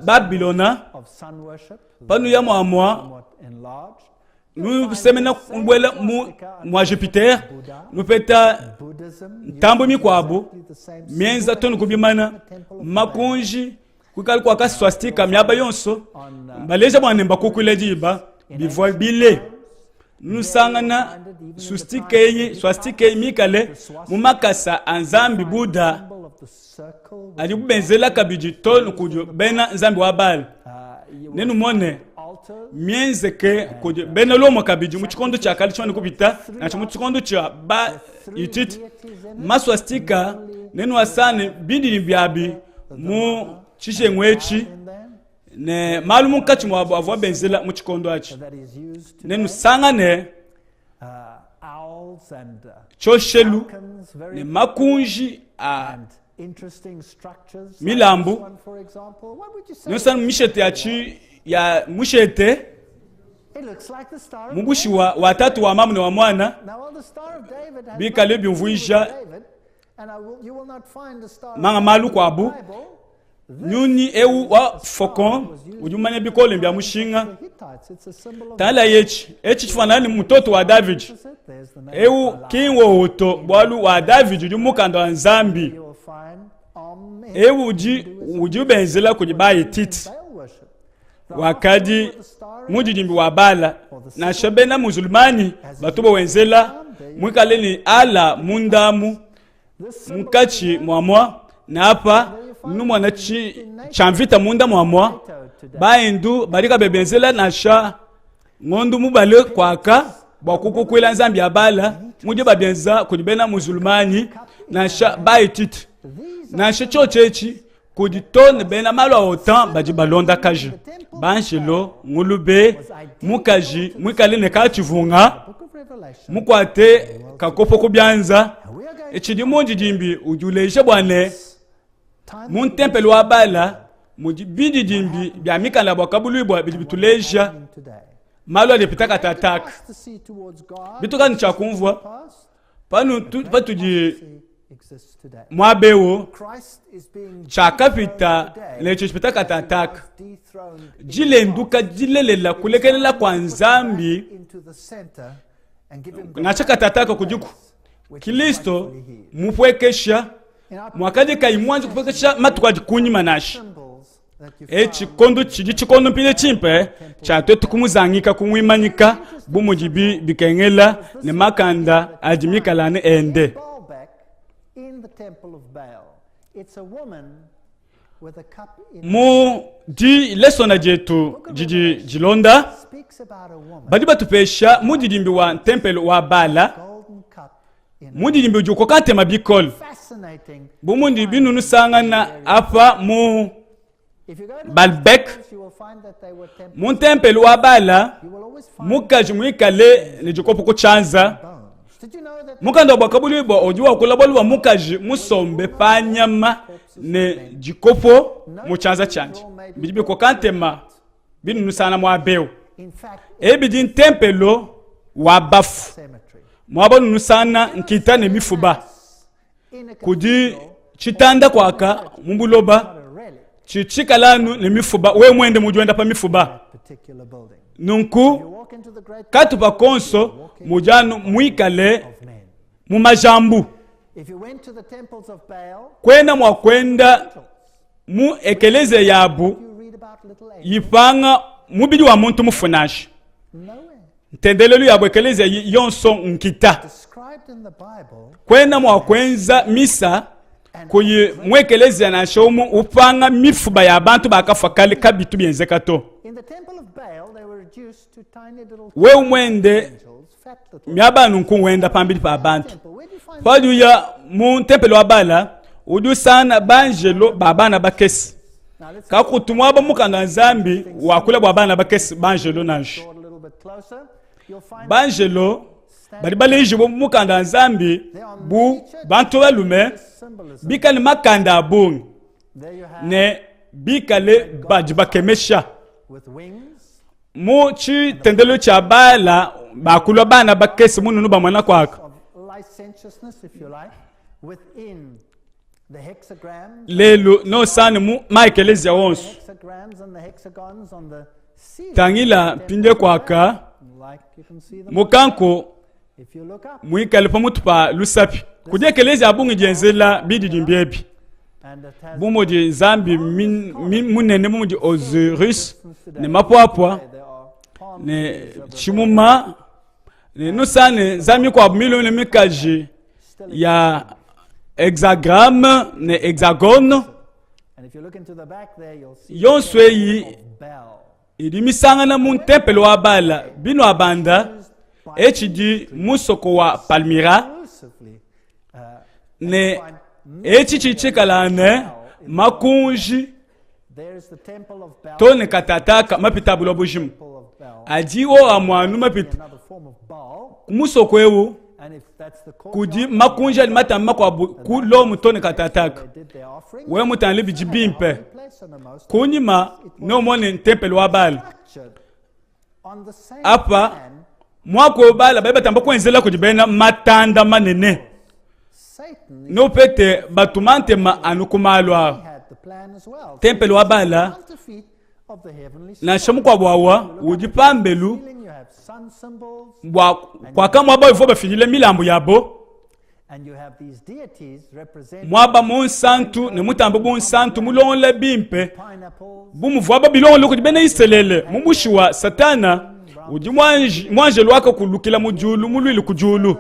Babilona of sun worship, panu ya mwamwa somewhat enlarged. nu semena mbwela mwa Jupiter nu peta Buddhism, ntambo mikwabu the same mienza tonu kubimana makunji kukali kwa kasi swastika myaba yonso mbaleja mwanemba kukulejiba bivwa bile nusangana swastika eyi mikale mumakasa anzambi Buddha symbol of the circle. ali bubenzela kabiji tonu kujo bena nzambi wa Bala You nenu mone altars mienzeke kujo bena lomo kabiji muchikondo cha kali choni kupita nacho muchikondo cha ba itit maswastika nenu asane bindi byabi mu chishengwechi in them ne malumu kachi mwabo avwa benzela muchikondo achi that is used to nenu sangane owls and choshelu falcons, very ne makunji a and interesting structures. Milambu. Like this one, for example. What would you say? nusana mishete achi ya mushete It looks like the Star of mubushi David. wa tatu wa mamu ne wa mwana Now, well, the Star of David has Bika nothing lebi to do with mvuisha. David, and you will not find the Star of manga David malu in kwa the abu Bible. nyuni ewu wa fokon ujumanya bikole mbya mushinga The Hittites, it's a symbol of tala echi chifanani mtoto wa David This is it. There's the name ewu of Allah. kinwo uto bwalu wa David ujumukando wa nzambi You will find ewu uji ubenzela kujibayi titi Baal worship. wakadi mujijimbi wa Bala na shebena muzulmani batuba wenzela mwikaleni ala mundamu This symbol mkachi mwamwa na hapa numwana chamvita munda mwamwa today. baindu barika bebenzela na sha ngondu mubale kwaka bwa kukukwela nzambi ya bala mudi babienza kudibena musulmani na sha baitit na sha chochechi kuditone bena malwa otan baji balonda kaji banjelo ngulube mukaji mwikale ne kachivunga mukwate kakopo kubyanza echidi munji dimbi ujuleisha bwane mun tempele wa bala muji bidi dimbi bya mikala bwa kabulibwa bitulesha malwa de pitaka tatak bituka ni chakumvwa panu patuji mwabewo chakapita lecho pitaka tatak jile nduka jilelela kulekelela kwa nzambi na chakatataka kujuku Kristo mupwekesha mwakadi kaimwanzi kupwekesha matukaji kunyi manashi chikondo chidi chikondo mpile chimpe chato tukumuzangika kumwimanyika bumujibi bikengela ne makanda ajimikalane ende mu di lesona jetu jiji jilonda badi batupesha mudidimbi wa tempele wa bala mudidimbi ujuko kante mabikol bumundi binunu sangana apa mu balbek mu tempele wa bala mukaji mwikale ni jukopo kuchanza mukanda bakabuli bo ojuwa kulabolu wa mukaji musombe panyama ne jikopo muchanza chanje bijibi ko kantema binunu sana mwabeo ebidin tempelo wa bafu mwaba nunu sana nkita ne mifuba kudi chitanda kwaka mumbuloba chichikalanu ne mifuba we mwende mujwenda pa mifuba nunku katupa konso mujanu mwikale mumajambu kwenda mwakwenda mu ekeleze yabu yipanga mubidi wa muntu mufunashi ntendelelu yabu ekeleze yonso nkita kwenda mwakwenza misa kuyi mwekeleze na shomu upanga mifuba ya bantu bakafa kale kabitu byenzekato we umwende myabanu nkuwenda pambili pa bantu padu ya mu tempelo wa bala udu sana banjelo babana bakesi kakutumwa ba mukanga nzambi wakula babana bakesi banjelo nanji banjelo bali baleji bo mukanga nzambi bu bantu balume bikali makanda abungi ne bikale bajibakemesha mu chi tendelo cha bala bakula bana bakesi mununu bamwana kwaka lelo no sana mu maekelezia wonso tangila pinde kwaka mukanko mwikale pamutu pa lusapi kujekelezia abungi jenzela bidi dimbiebi bumodi zambi munene bumodi Osiris ne mapwapwa ne chimuma ne nusane zami kwa milioni mikaji ya hexagramme ne hexagone yonsweyi idimisanga na mun tempelo wa bala bino abanda echidi musoko wa Palmyra ne echichichikalane makunji tone katataka mapitabulo bujimu adi o amwanu mapita musoko ewu kudi makunji ali matamba kwa kulo mutone katataka we mutanle bijibimpe kunyima no mone tempelo wa bala apa mwako bala baba tamba kwenzela kujibena matanda manene no pete batumante ma anukumalwa tempelo wa bala na shamu kwa bwawa ujipambelu kwa kama waba ifo bafidile milambo yabo mwaba monsantu ne mutambo bonsantu mulonle bimpe bumuvuaba bilonle kujibena iselele mubushiwa satana uji mwanje lwaka kulukila mujulu mulwili kujulu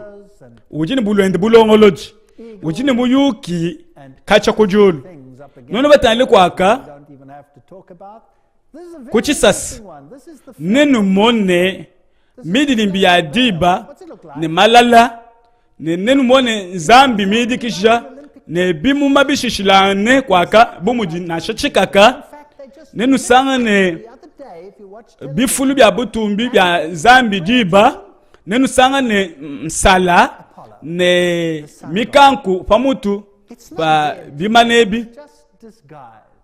uji ni bulwende bulongoloji uji ni muyuki kacha kujulu nono batanle kwaka kuchisasi nenu mone midi limbi ya diba ne malala ne nenu mone nzambi midi kisha ne bimu mabishishilane kwaka bumuji na shachikaka nenu sanga ne bifulu bya butumbi bya nzambi diba nenu sanga ne msala ne mikanku pamutu pa bimanebi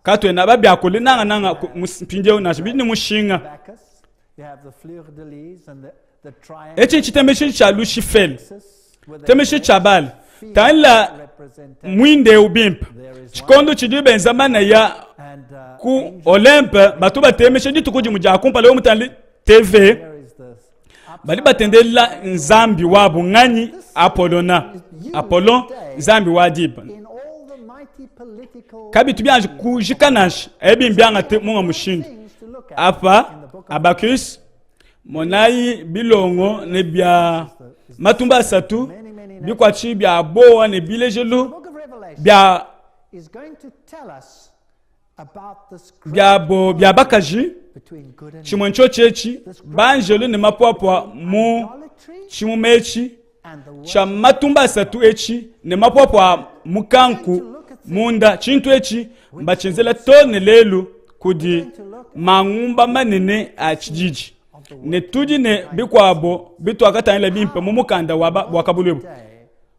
katwe na babya kule nanga mpinje unashibini mushinga echi chitemeshe cha lushifel temeshe cha bal tanla mwinde ubimpa chikondo chidibe nzamana ya ku Olympe batu batemeshe ditukuji muja kumpa leo mutali TV bali batendela nzambi wabo ngani Apollon nzambi wadiba kabi tubyanje kujikanash ebimbyanga te munga mushindi apa Abacus monayi bilongo ne bya matumba satu bikwachi bya boa ne bilejelu bya bya bakaji chimwencho chechi banjelu ne mapwapwa mu chimumechi cha matumba satu echi ne mapwapwa mukanku munda chintu echi mbachenzela tone lelu kudi mangumba manene a chijiji ne tudi ne bikwabo bitu akatanyela bimpe mu mukanda wakabulwebu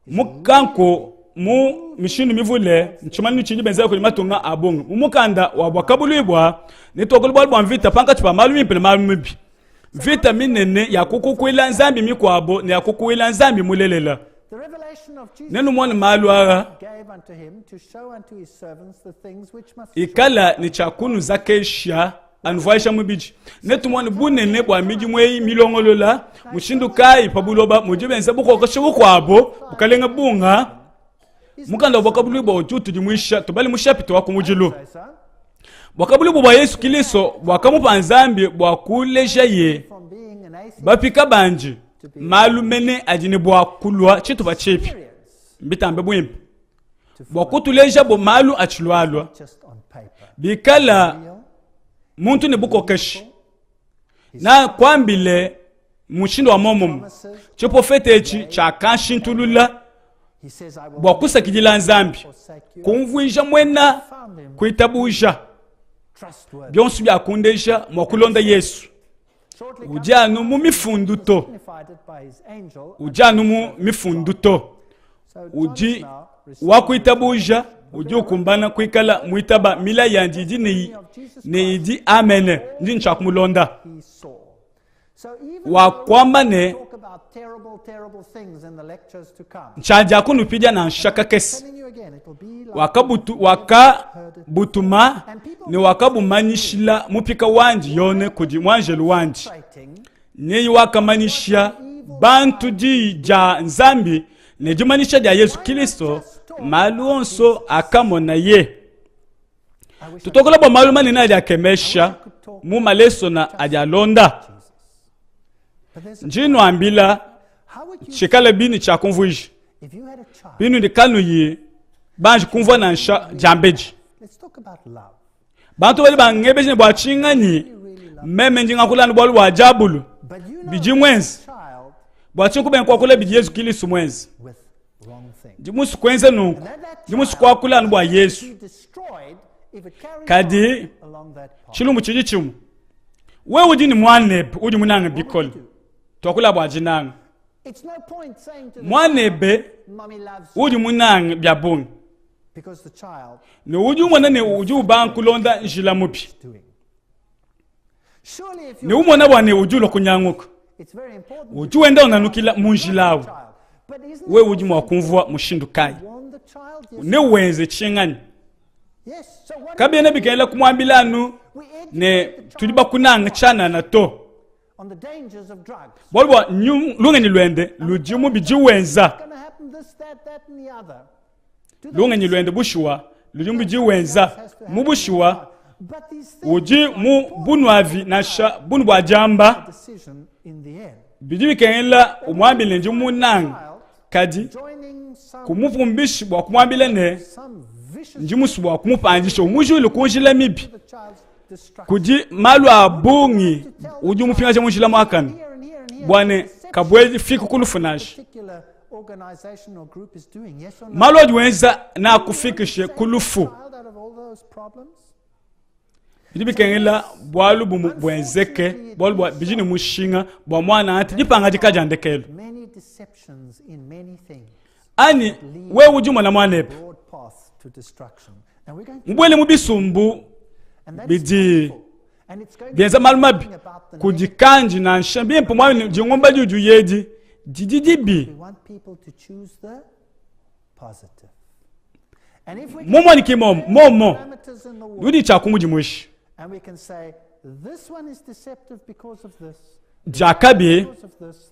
mukanko mu mishinu mivule nchimani chiji benzela kuli matunga abongo mu mukanda wakabulwebwa ne tokolbwa bwa mvita panka chipa malumi mpele malumi vita minene ya kukukwila nzambi mikwabo ne ya kukukwila nzambi mulelela nenu mwana maluara ikala ni chakunu zakesha anuvaisha mubiji netu mwana bunene bwa miji mwei milongolola mushindu kai pabuloba mujibenza bukokoshe bukwabo bukalenga bunga mukanda bwakabulu bwa ojutu dimwisha tobali mushapito wakumujilu bwakabulu bwa Yesu Kristo bwakamupa nzambi bwakuleja ye bapika banji malumene ajini bwakulwa chitu bachepi mbitambe bwimpe bwakutuleja bo malu achilwalwa bikala muntu ne bukokeshi na kwambile mushindo wa momo chiprofete echi cha kanshintulula bwakusa kijila nzambi kumvuisha mwena kuitabuja byonsu byakundesha mwakulonda Yesu ujanu mu mifunduto uji wakuitabuja uji ukumbana kuikala muitaba mila yanjiji ne idi amene ndi nchakumulonda wakwambane nchaja kunupija na nshaka kesi wakabutuma ni wakabumanishila mupika wanji yone kuji mwanjelu wanji neyi wakamanishia bantu di ja nzambi ne jumanisha ja Yesu Kristo maluonso akamona ye tutokola bo maluma nina aja kemesha mu maleso na aja londa njino ambila chikala bini cha kumvuji binu ndi kanu yi banji kumvwa na nsha jambeji bantu wali bangebeji ne bwa chingani meme njinga kulani bwa lwa jabulu biji mwenzi bwa chikube kwa kule biji Yesu Kristo mwenzi jimusu kwenze nuku jimusu kwa kulani bwa Yesu kadi chilumu chiji chimu we ujini mwanebe uji munanga bikoli twakula bwa jinanga mwanebe uji munanga byabunga ne uji umwana ne uji ubanku londa njila mupi ne umwana bwane uji ulo kunyanguka uji wenda unanukila munjilawe we uji mwakumvwa mushindu kai ne uwenze chingani kabi ene bikaela kumwambilanu ne tuliba kunanga chana na to bolwa lungeni lwende lujimu bijiwenza lungeni lwende bushuwa lujimu bijiwenza mubushuwa uji mu bunwavi nasha bunu bwa jamba biji bikaela umwambile njimu nanga kadi kumupumbishi bwa kumwambile ne njimusu bwa kumupanjisha umujulu kunjila mibi kuji malu abungi uji umupinga cha munjila mwakani bwane kabwezi fiku kulufunaji particular organization or group is doing, yes or no? malo jwenza na kufikishe kulufu Child out of all those problems? bidibikengela bwalu bwenzeke bwalu bijini mushinga bwa mwana ati jipanga jikajandekelo Many deceptions in many things. ani we ujuma na mwanepe Broad path to destruction. And we're going to, mbwele mubisumbu and that's bidi painful. And it's going to bienza be malumabi talking about the kujikanji na nshambi mpumwani jingomba juju yedi dididibi We want people to choose the positive. And if we momo ni kimomo momo parameters in the word, yudi chakunguji mwishi and we can say, this one is deceptive because of this, jakabi because of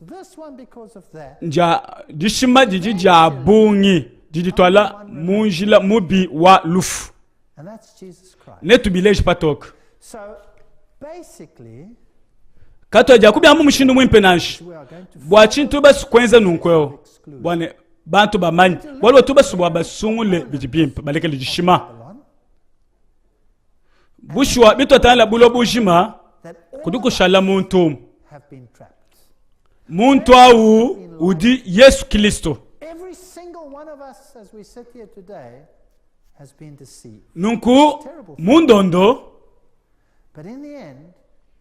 this one because of that. nja dishima jiji jabungi jiditwala munjila mubi wa lufu And that's Jesus Christ. netubileji patok So basically, kato jakubi amu mushindu mwimpenanshi we are going to bwa chintu basikwenza nunkweo bwane bantu bamanyi waliwo tubasubwa basungule bijibimpa balekele jishima follow on bushwa bitotala bulo bujima that all kudukushala muntu have been trapped. muntu au udi Yesu Kristo Every single one of us, as we sit here today, has been deceived. nunku mundondo But in the end,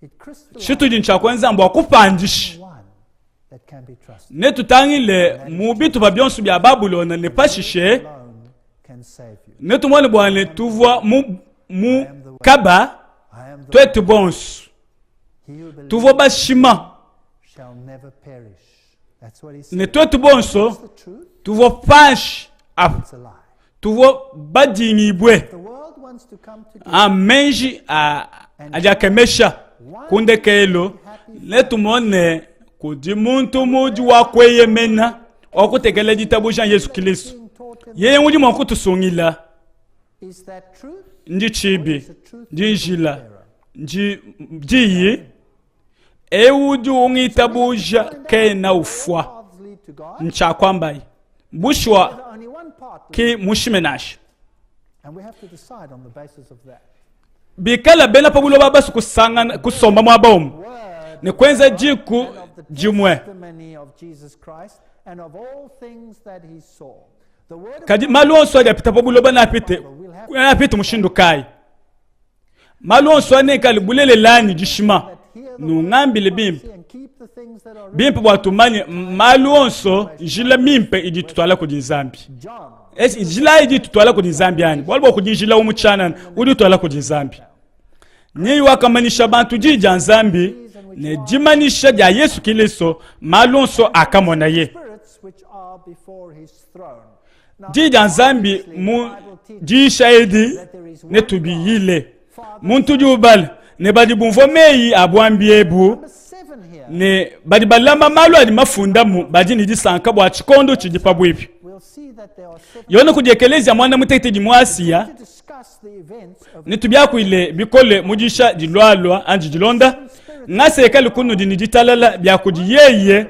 it crystallizes shitu jincha kwenza mbwa kupandishi one that can be trusted. netutangile mu bitu ba byonsu bya Babulona nepashishe Alone can save you. netumwone bwane tuvwa mu kaba I am the twetu bonsu he who believes tuvo bashima shall never perish. That's what he said. ne twetu bonso That's the truth. tuvo panshi apo It's a lie. tuvo badingibwe The world wants to come together. amenji ajakemesha kundekelo netumone kudi muntu muji wakweyemena okutekela jitabu ja Yesu Kristo Being taught in yeye muji mwakutusungila is that truth? ndi chibi Is it truth? ndi njila ndiyi ewuji ungitabu ja kena ufwa Paths lead to God. nchakwambayi bushwa There's only one path, ki mushimenashi and we have to decide on the basis of that. bikala bena pabulo babasu kusangana kusomba mwabomu Word ni kwenza jiku and of the jimwe testimony of Jesus Christ and of all things that he saw. The word of kadi malonso ajapita pabulo bana apite mushindu kai malonso ane kali bulele lani jishima that hear the nungambile bimpe and keep the things that are written. bimpe bwatumanye malonso jila mimpe ijitutwala kudinzambi John, esi jila ijitutwala kudinzambi yani walbo kudinjila umuchana uditwala kudinzambi nyi wakamanisha bantu jija nzambi ne jimanisha ja Yesu Kristo malonso akamona ye spirits which are before his throne. Now, jija nzambi obviously, mu the Bible teaches jishahidi that there is one netubiyile God. Father, muntu jubal ne badi bumvomeyi abwambiebu number 7 here. ne badi balama malu adi mafundamu badi nijisanka bwa chikondo chijipabwipi We'll see that there are 7 yona kujekeleza mwana muteteji mwasiya to discuss the events of nitubyakwile bikole mujisha jilwalwa anji jilonda ngasekali kunu dinijitalala byakujiyeye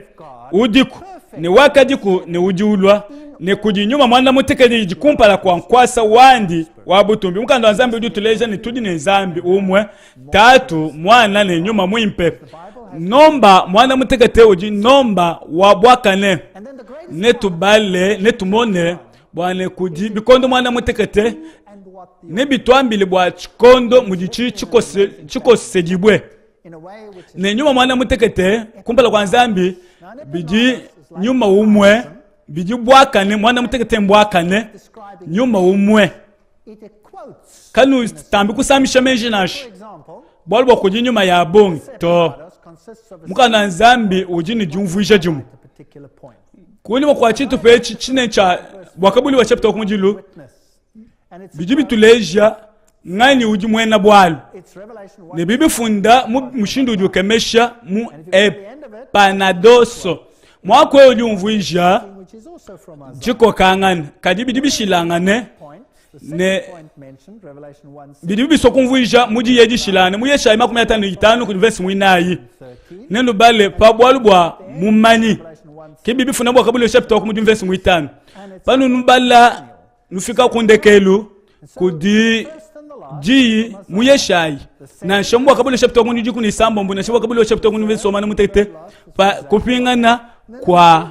udiku ne wakadiku ne ujulwa ne kujinyuma mwana mutekeji jikumpala kwa nkwasa wandi wabutumbi mukando nzambi udutuleja ni tudi ne nzambi umwe tatu mwana ne nyuma mwimpe nomba mwana mutekete uji nomba wabwakane and then the greatest netubale netumone bwane kudi bikondo mwana mutekete and what the nebitwambile bwa chikondo mujichi chikosejibwe in a way which is ne nyuma mwana mutekete kumpala kwa nzambi biji nyuma umwe biji bwakane mwana mutekete mbwakane describing nyuma umwe it quotes, kanu tambi kusamisha menji nashi for example, bwalbo kuji nyuma ya bongi to Proverbs consists of a mukana nzambi ujini jumvuisha jumu particular point. kulimo kwa chitu pe chine cha bwakabuli wa chapter kumujilu Witness. And it's, biji bituleja ngani uji mwena bwalu it's Revelation 1. ne bibi funda mushindu ujukemesha mu And if you go to the end of it, epanadoso mwakwe ujumvuisha which is also from Isaiah jiko kangana kadi bidi bishilangane point, the ne second point mentioned, Revelation 1, 6, bidi bisokumvuisha muji yejishilane muyesha 15 ku verse mwinayi 13, nenu bale pabwalu bwa mumani Revelation 1, 6, kibibi funa bwa kabuli chapter ku verse mwitano and it's panu nubala nufika kundekelu kudi first and the ji muyeshai na shambwa kabula chapter nguni jikuni sambo mbuna shambwa kabula chapter nguni vesoma na mutete pa kupingana kwa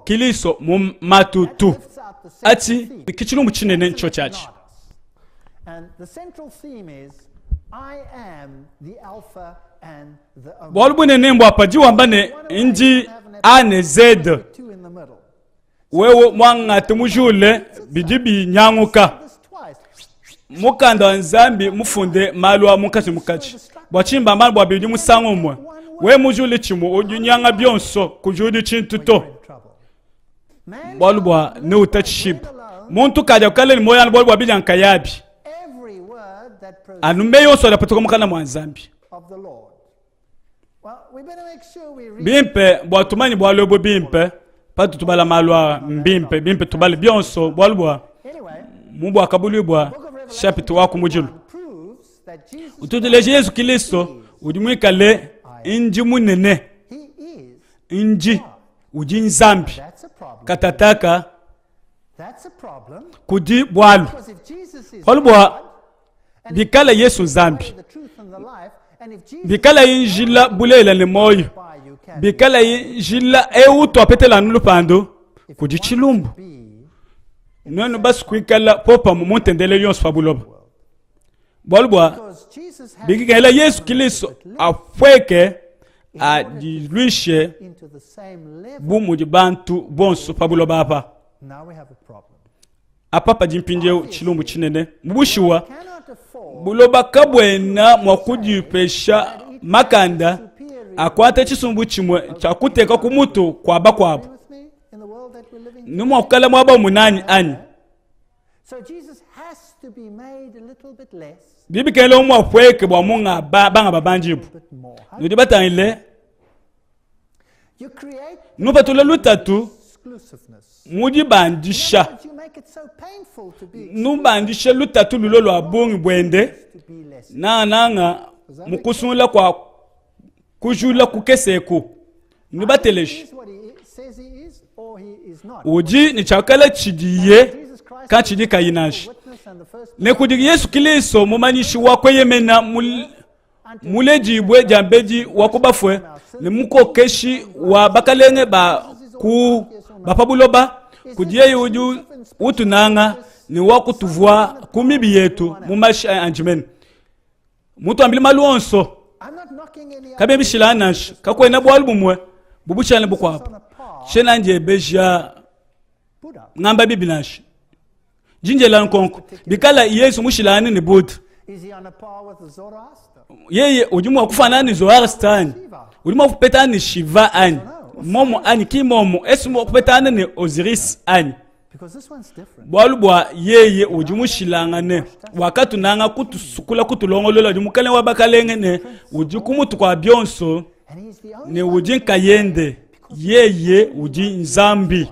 kiliso mu matutu ati kichilumbu chinene ncho chachi. And the central theme is I am the Alpha and the Omega. Bolbune nembo apaji wambane inji ane zed. Wewe mwanga temujule bidibi nyanguka. Mukanda nzambi mufunde malwa mukati mukachi. Bwachimba mali bwa bidi musango mwe. We mujule chimu ojunyanga byonso kujudi chintuto. Bolbwa ne utachip. Muntu kaja kale ni moya bolbwa bidi ankayabi. Anume yonso la patoka mukana mwanzambi. Bimpe bwatumani bwa lobo bimpe patu tubala malwa bimpe tubali byonso bwalbwa mubwa akabulibwa chapitre wako mujilu utudeleje Yesu Kristo udimwikale inji munene inji uji nzambi katataka kudi bwalu bwalbwa bikala Yesu nzambi bikala injila bulela ne moyo bikala injila euto apetela nulupando kudi chilumbu nono basi kwikala popa muntendele yonso fabuloba bolbwa bikala Yesu Kristo afweke adilwishe bumu bantu bonso fabuloba apa apapa jimpinje chilumbu chinene mubushiwa buloba kabwena mwakudipesha makanda akwate chisumbu chimwe chakuteka kumutu kwa bakwabo numo kala mwaba munani ani bibi kele umwa fweke bwa munga banga babanjibu nudi batangile nubatula lutatu mudi bandisha nubandisha lutatu lulolo abungi bwende nanga mukusula kwa kujula kukeseku nubateleshi uji ni chakala chidiye ka chidika yinashi ne kudigi Yesu Kristo mumanyishi wako yemena mulejibwe jambeji wakubafwe ne muko keshi wa bakalenge ba ku bapabuloba kudiye uju utunanga ni wakutuvwa kumibi yetu mumashi anjimen mutu ambili maluonso kabe bishilanash kakwena bwalbumwe bubuchane bukwapa chena nje beja ngamba bibinash jinjela nkonko bikala Yesu mushilani ni Buddha yeye ujimu wakufana ni Zoroaster ujimu wakupeta ni Shiva ani momo ani kimomo esu wakupeta ni Osiris ani bwalubwa yeye ujimu shilangane wakatu nanga kutusukula kutulongolola ujimu kale wabakalenge ne ujikumutu kwa byonso ne ujinka yende yeye uji nzambi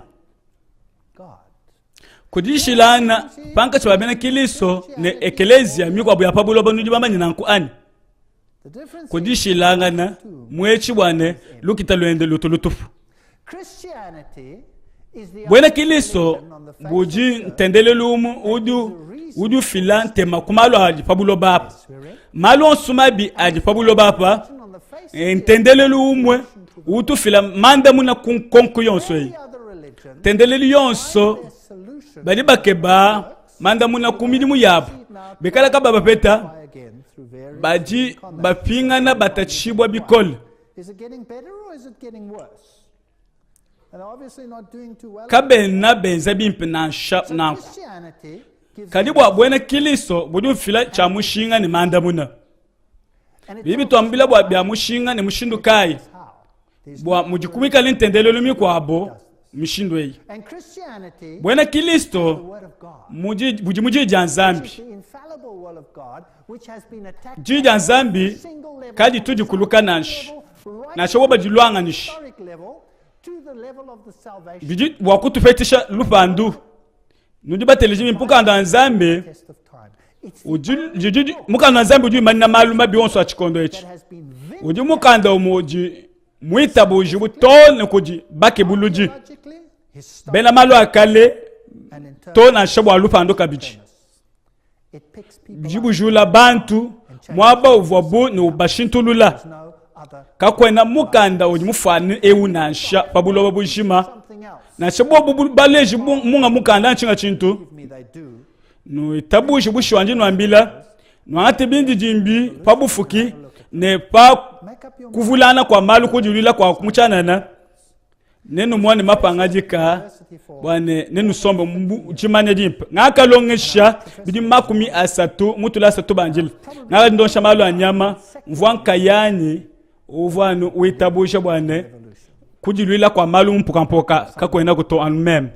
kudishilana panka chwabena Kristo ne ekelezia mikwa bya pabuloba nuji bamanyi nanku ani kudishilanga na mwechi bwane lukita lwende lutulutufu bwena Kristo buji ntendele lumu udu filante makumalo haji pabuloba apa malo onsumabi haji pabuloba apa ntendele lumwe utu fila manda muna konku yonso yi tendele yonso badi bakeba manda muna kumidi muyabu bekala ka baba peta baji bapingana batachibwa bikol kabena benza bimpe na sharp nanku kadibwa bwena Kristo budu fila cha mushinga ni manda muna bibi twambila bwa bya mushinga ni mushindu kai bwa mujikumika lintendele lumi kwabo mishindo yi bwena Kristo muji janzambi janzambi kadi tuji kuluka nash na shoba jilwanga nish biji wakutufetisha lupandu nudi bateleji mpuka ndanzambe uji mukanda nzambe uji manina maluma bionso achikondo echi uji mukanda umoji muita buji butone kuji bake buluji bena malu akale to na shabo alupando kabiji it picks people jibujula bantu mwaba uvabu ni ubashintulula There's no other kakwena mukanda uji mufani ewu nansha pabuloba bujima something else. nansha bobu baleji munga mukanda nchinga chintu Give me they do. no itabushi bushwanji nwambila nwate bindi jimbi pabufuki ne pa Make up your kuvulana kwa malu kujulila kwa kumuchanana nenu mwane mapangajika university for bwane nenu sombe chimanya jimpa ngaka longesha bidi makumi asatu mutula asatu banjil ngaka ndonsha malu anyama mvwanka yani uvanu uitabusha bwane kujulila kwa malu mpukampoka kakwena kuto anmem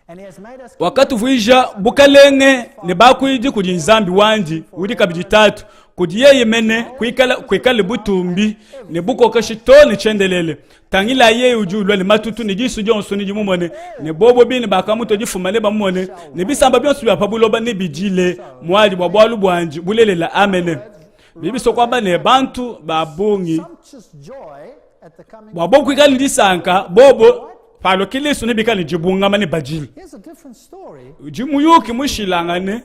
and he has made us wakati vuija bukalenge ne bakuiji kudi nzambi wanji udi kabiji tatu kudi yeye mene kwikale butumbi ne bukoka shitone chendelele tangila yeye ujulwa le matutu ne jisu jonso ni jimumone ne bobo bini bakamuto jifumale bamone ne bisamba byonso bya pabuloba ne bijile mwaji bwabwalu bwanji bulelela amene bibiso kwaba ne bantu babungi sumptuous joy at the coming. bwabo kwikale ndisanka bobo palo kiliso ne bikale jibunga mane bajili Here's a different story. jimuyuki mushilangane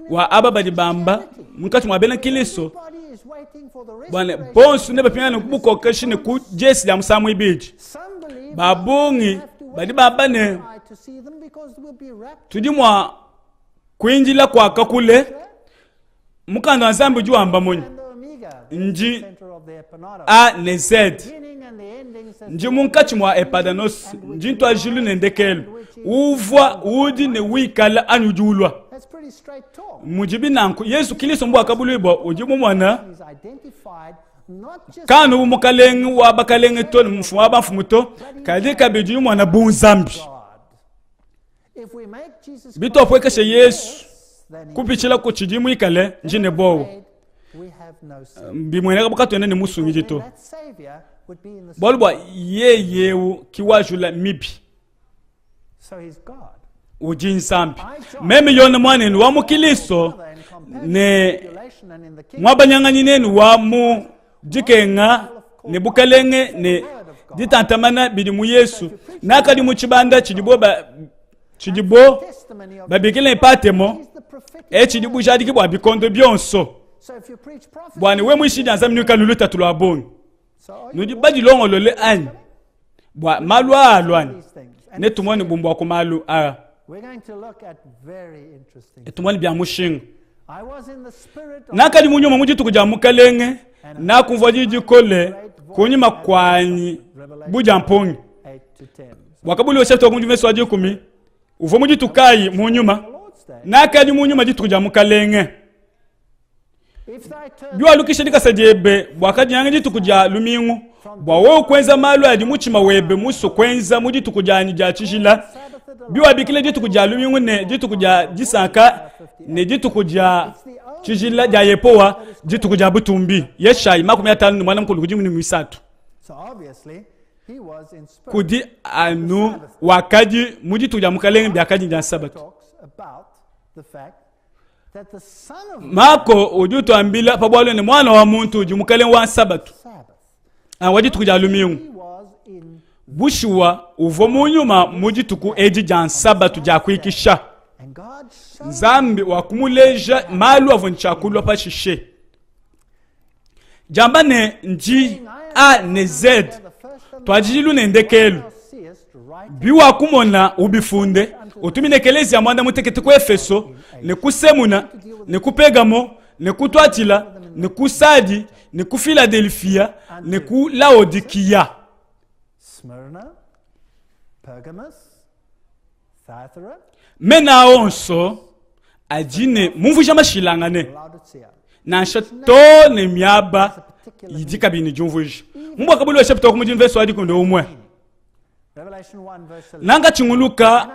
wa ababadi bamba mukati mwabena kiliso Everybody is waiting for the bane restoration. bonsu ne bapingana kubuko kashine ku jesi ya musamu ibiji Some believe babungi we have to wait badi babane to see them because we'll be raptured. tudimwa kuinjila kwa kakule mukanda wa nzambi juamba munyi And the Omega, Nji- the center of the Epanoda. a ne z Beginning and the ending says nji munkati mwa epadanos nji ntwa jilu nendekelu uvwa udi ne wikala anyujulwa that's pretty straight talk. mujibi nanku yesu kiliso mbwa kabulibwa ujibu mwana He's identified not just kanu mukalengi wa bakalenge toni mfumu abamfumuto kadi kabiji mwana bunzambi God. If we make Jesus bitopwekeshe yesu then he kupichila kuchijimu ikale njine bowo said, we have no sin. bimweneka bukatwene ne musungi Then jito that Savior would be in the bolbwa yeyewu kiwajula mibi So he's God. uji nsambi meme yone mwaneni wa mukiliso Father in compassion, ne tribulation, and in the kingdom mwabanyang'anyineni wa mu jikenga ne bukalenge ne ditantamana bidi mu yesu nakali mu chibanda chidibo testimony of babikile ipatemo he's the prophetic. echidibu jadiki bwa bikondo byonso So if you preach prophecy, bwani we mwishidi anza mnuka luluta tulwabongi so are you nudi badi longo lole ani bwa malu alwani these things? And ne tumoni bumbu ku malu a we're going to look at very interesting. tumoni bya mushinga I was in the spirit of nakali munyuma mujitu kuja mukalenge nakumva jijikole kunyuma kwanyi buja mpongi 8 to 10. wakabuli washafta kunju vesu waji kumi uvo mujitu kai munyuma The Lord's Day. nakali munyuma jitu kuja mukalenge If thy turn biwa lukisha dikasajebe bwakajanga jitu kuja lumingu bwa wewe kwenza malu aji muchima webe muso kwenza mujitu kuja nija chishila Sabbath of the biwa bikile jitu kuja lumingu ne jitu kuja jisanka ne jitu kuja chishila ja yepowa jitu kuja butumbi yeshai makumi atanu ni mwana mkulu kujimu ni mwisatu So obviously he was in spirit. kudi anu wakaji mujitu kuja mukalenge byakaji nja sabatu Talks about the fact that the Son of mako ujutu ambila pabwalo ni mwana wa muntu uji mukalenge wa sabatu Sabbath. wajitu kuja lumingu He was in, bushiwa uvo munyuma mujituku eji jan sabatu ja kuikisha and God showed zambi wakumuleja malu avon chakulwa pashishe jambane nji a ne z the first of twajilu nendekelu thou seest right biwa kumona ubifunde utumine kelezi ya mwanda mutekete ku efeso ne kusemuna ne kupegamo ne kutwatila ne kusadi ne ku filadelfia ne ku laodikia Smyrna, Pergamos, Thyatira, mena onso ajine mumvusha mashilangane Laodicea. nansha to ne myaba yidika bini jumvusha mbwa kabuli wa chapter kumujin verse wadi kundo umwe Revelation 1 verse 11. nanga chinguluka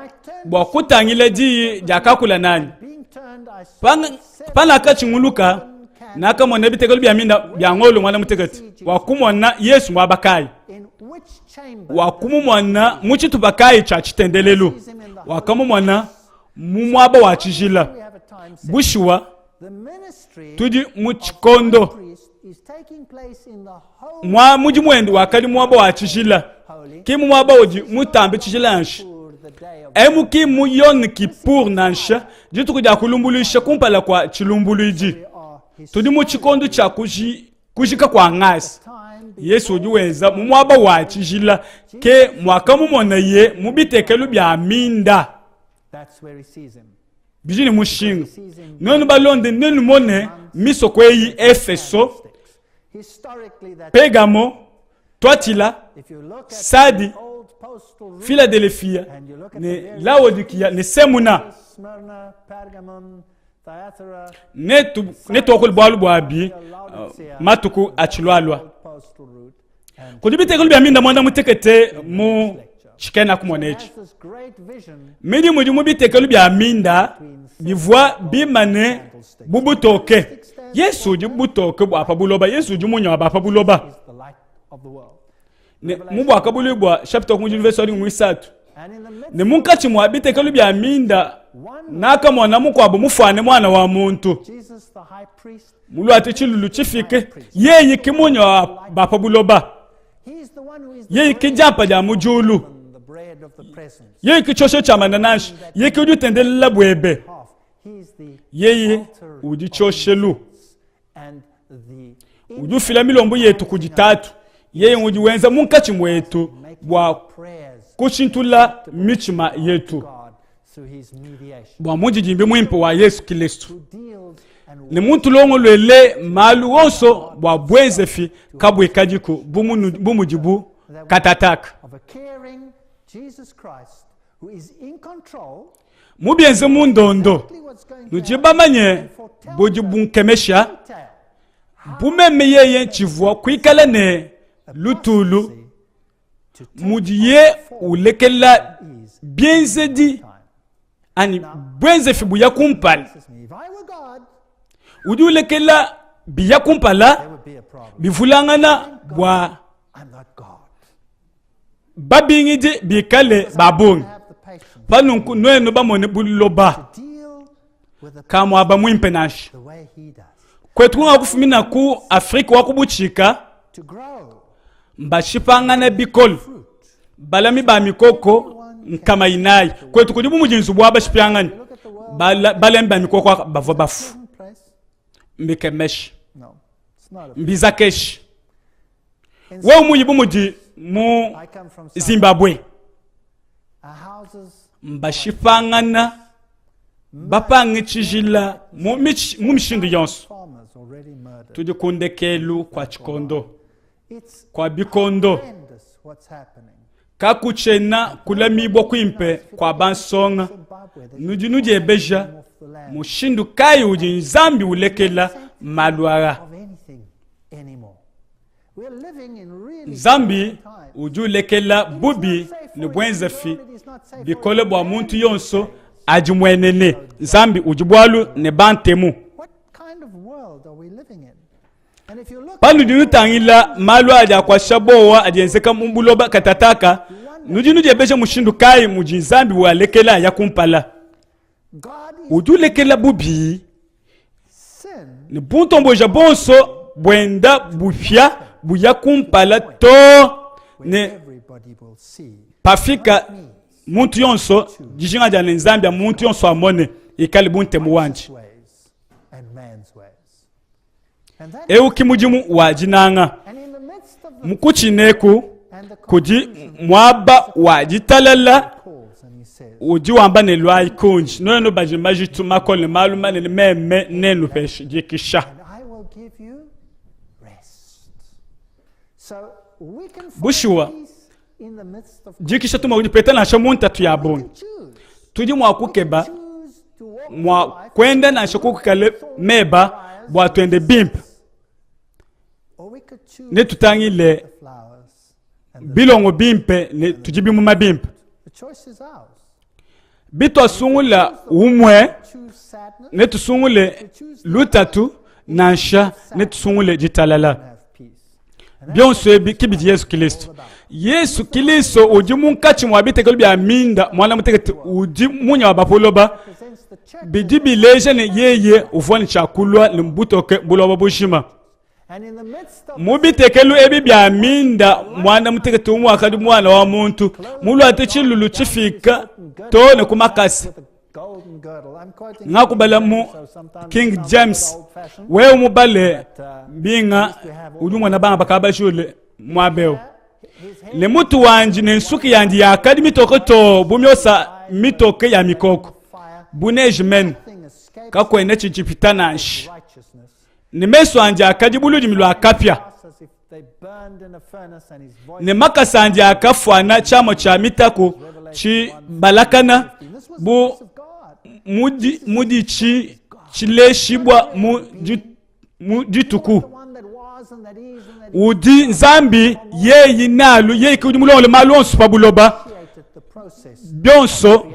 bwa kutangile ji jakakula nani Being turned, I saw pana ka chinguluka naka mona bitekelo bya minda bya ngolo mwana mutekati wakumona yesu mwabakai in which chamber wakumumona muchitu bakai cha chitendelelu wakamumona mumwaba wa chijila we have a time set. bushiwa The ministry tudi muchikondo priest is taking place in the holy mwa muji mwendo wakali mwaba wa chijila holy kimu mwaba oji mutambe chijila yanshi for the emuki mu yon kipur nansha jitu kuja kulumbuluisha kumpala kwa chilumbuluiji tudi mu chikondo cha kujika kwa ngasi Yesu ujuweza mumwaba wa chijila ke mwaka mumona ye mubitekelu bya minda bijini mushinga nonu balonde nenu mone miso kweyi Efeso Pegamo Twatila Sadi Philadelphia ne Laodikia ne Semuna ne tokul balu babi matuku achilwalwa kudibitekulu bya minda mwanda mutekete mu chikena kumonechi midi mudi mubitekelu bya minda bivwa bimane bubutoke Yesu di butoke bwa pabuloba Yesu di munya ba pabuloba ne mubwa kabulibwa chapter 1 verse 3 ne munkachi mu abitekelu bya minda naka mwana mukwabo mufane mwana wa muntu mulu ati chilulu chifike yeye kimunya ba pabuloba yeye kijapa ja mujulu yeye kichosho cha mananashi yeye kujutendela bwebe yeye udichoshelu udufila milombo yetu kujitatu yeye udiwenza munkachi mwetu bwa kushintula michima yetu bwa mujijimbi mwimpo wa Yesu Kristo ne muntu longo lwele malu wonso bwa bwezefi kabwe kajiko bumujibu katataka mubienze mundondo nujiba manye bojibunkemesha bumeme yeye chivwa kwikala ne lutulu mujiye ulekela bienzedi ani bwenzefi buya kumpala udi ulekela biya kumpala bivulangana bwa babingidi bikale babongi panunku nwenu bamone buloba kama abamwimpe nashi kwetu nga kufumina ku Afrika wakubuchika mbashipangana bikolo balami ba mikoko nkama inai kwetu kudibu mujinzu bwa bashipangana balami ba mikoko bavo bafu mbikemesh mbizakesh we umuyibu muji mu Zimbabwe mbashipangana bapangi chijila mu mishinga yonso tudi kundekelu kwa chikondo kwa bikondo kakuchena kula mibo kwimpe kwa bansonga nudi ebeja mushindu kayi udi Zambi ulekela malwara Zambi ujulekela bubi ni bwenzefi bikole bwa muntu yonso ajimwenene Zambi ujibwalu ne bantemu panu dinu tangila malu aja kwa shabowa ajenzeka mumbuloba katataka nudi ebeja mushindu kai muji Zambi walekela yakumpala ujulekela bubi ni buntombo jabonso bwenda bufya buyakumpala to ne pafika muntu yonso jijinga jana Nzambi muntu yonso amone ikali buntemu wanji kimujimu wajinanga mukuchineku kuji mwaba wajitalala uji wamba ne lwa ikunji no bajimaji tumakole maluma ne meme nenu pesh jikisha bushuwa jikisha tuma ujipeta na shamunta tuyaboni tuji mwakukeba mwakwenda na shakukale meba bwa twende bimp ne tutangile bilongo bimpe ne tujibimu mabimp bitwa sungula umwe ne tusungule lutatu nansha ne tusungule jitalala byonso kibidi Yesu Kristo uji munkachi mwabitekelu bya minda mwana mutekete uji munya wabapoloba bidi bileje ne yeye ufoni chakulwa limbutoke buloba bushima And in the midst of mubitekelu ebi bya minda mwana mutekete umwakadi mwana wa muntu mulu atichilulu chifika tone kumakasi golden girdle, I'm quoting ngakubala mu so sometimes King it James sounds old-fashioned. we umubale binga ulumwana banga bakabashule mwabeo le mutu wanji nensuki yandi yakadi mitokoto bumyosa mitoke ya mikoko bunejimen kakwene chichipitananshi ne meso anje akadi buludimilo akapya ne makasa anje akafwana chamo cha mitako chi balakana bu mudi chi chileshibwa mu dituku udi nzambi yeyi nalu yeyi kudimulole malonso pabuloba byonso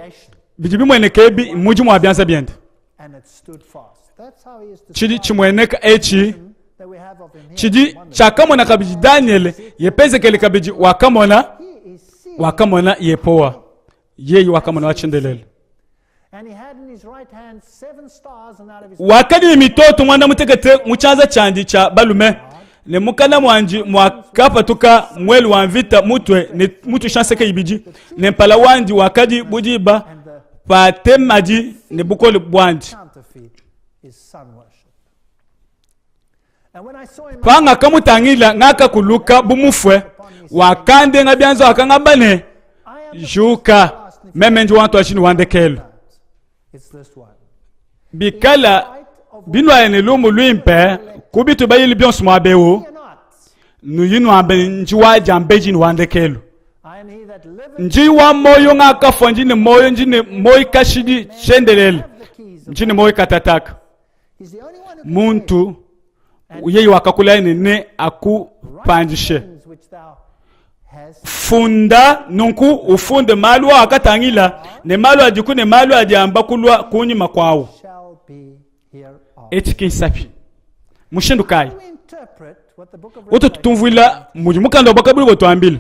biji bimwenekebi muji mwa byanza byende chidi chimweneka echi chidi chakamona kabiji Daniel yepezekele kabiji wakamona yepoa yeyi wakamona wachendelele wakadi mitoto mwana mutekete muchaza chandi cha balume ne mukana mwanji mwakapatuka mwelu wa mvita mutwe ne mutu shanseke ibiji ne mpala wandi wakadi bujiba patemaji ne bukole bwandi panga kamutangila ngaka kuluka bumufwe wakande ngabyanza wakangabane juka memenji wantu ashini wandekelo bikala binwa ne lumu luimpe kubitu bayili byonso mwabewo nuyinu ambe njiwa jambeji ni wandekelo njiwa moyo ngaka fonjine moyo njine moyo kashidi chendelele njine moyo katataka muntu uyeyi wakakulaini ne akupanjishe funda nunku ufunde malu akatangila ne malu ajiku ne malu ajamba kulwa kunyima kwawo etiki sapi mushindu kai utu tutumvila muji mukanda bakabuli botwambile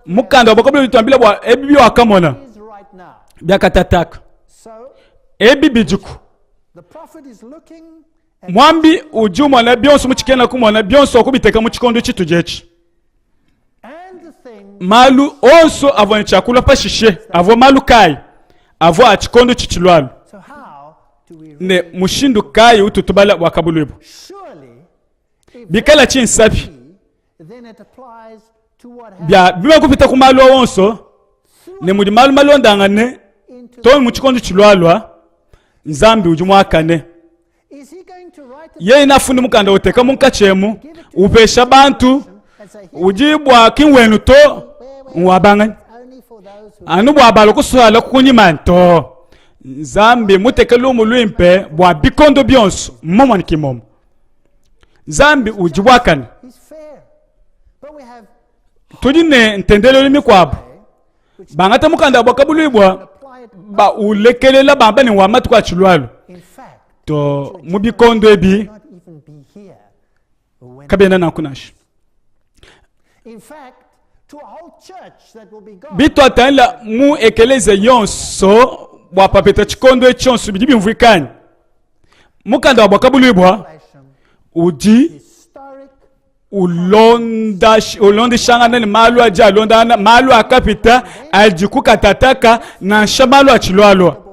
mukanda bakabuli botwambile bwa ebibi wakamona byakatataka ebi bijuku mwambi ujumwa na byonso muchikena kumwana byonso okubiteka muchikondo chitujechi malu onso avo chakula pashishe avo malu kai avo achikondo chichilwalu ne mushindu kai ututubala wakabulwebo bikala chinsapi bya bima kupita ku malu onso ne mudi malu malondangane to muchikondo chilwalwa nzambi ujumwakane ye inafundi mukanda uteka munkachemu upesha bantu ujibwa kinwenu to nwabangani anu bwa balo kuswala kunyimanto nzambi mutekelu mulwimpe bwa bikondo byonso momoni kimomo nzambi ujibwakani tudine ntendelo limi kwabo bangata mukanda bwakabulibwa ba ulekelela bamba ni wamatu kwa chilwalo to mubikondo ebi kabena nakunashi bitu atangila mu ekeleze yonso bwa papeta chikondo echonso bidi bimvuikani mukanda wa bwakabulibwa uji ulonda shangana ni malu aja alonda malu akapita aljikuka tataka na shamalu achilwalwa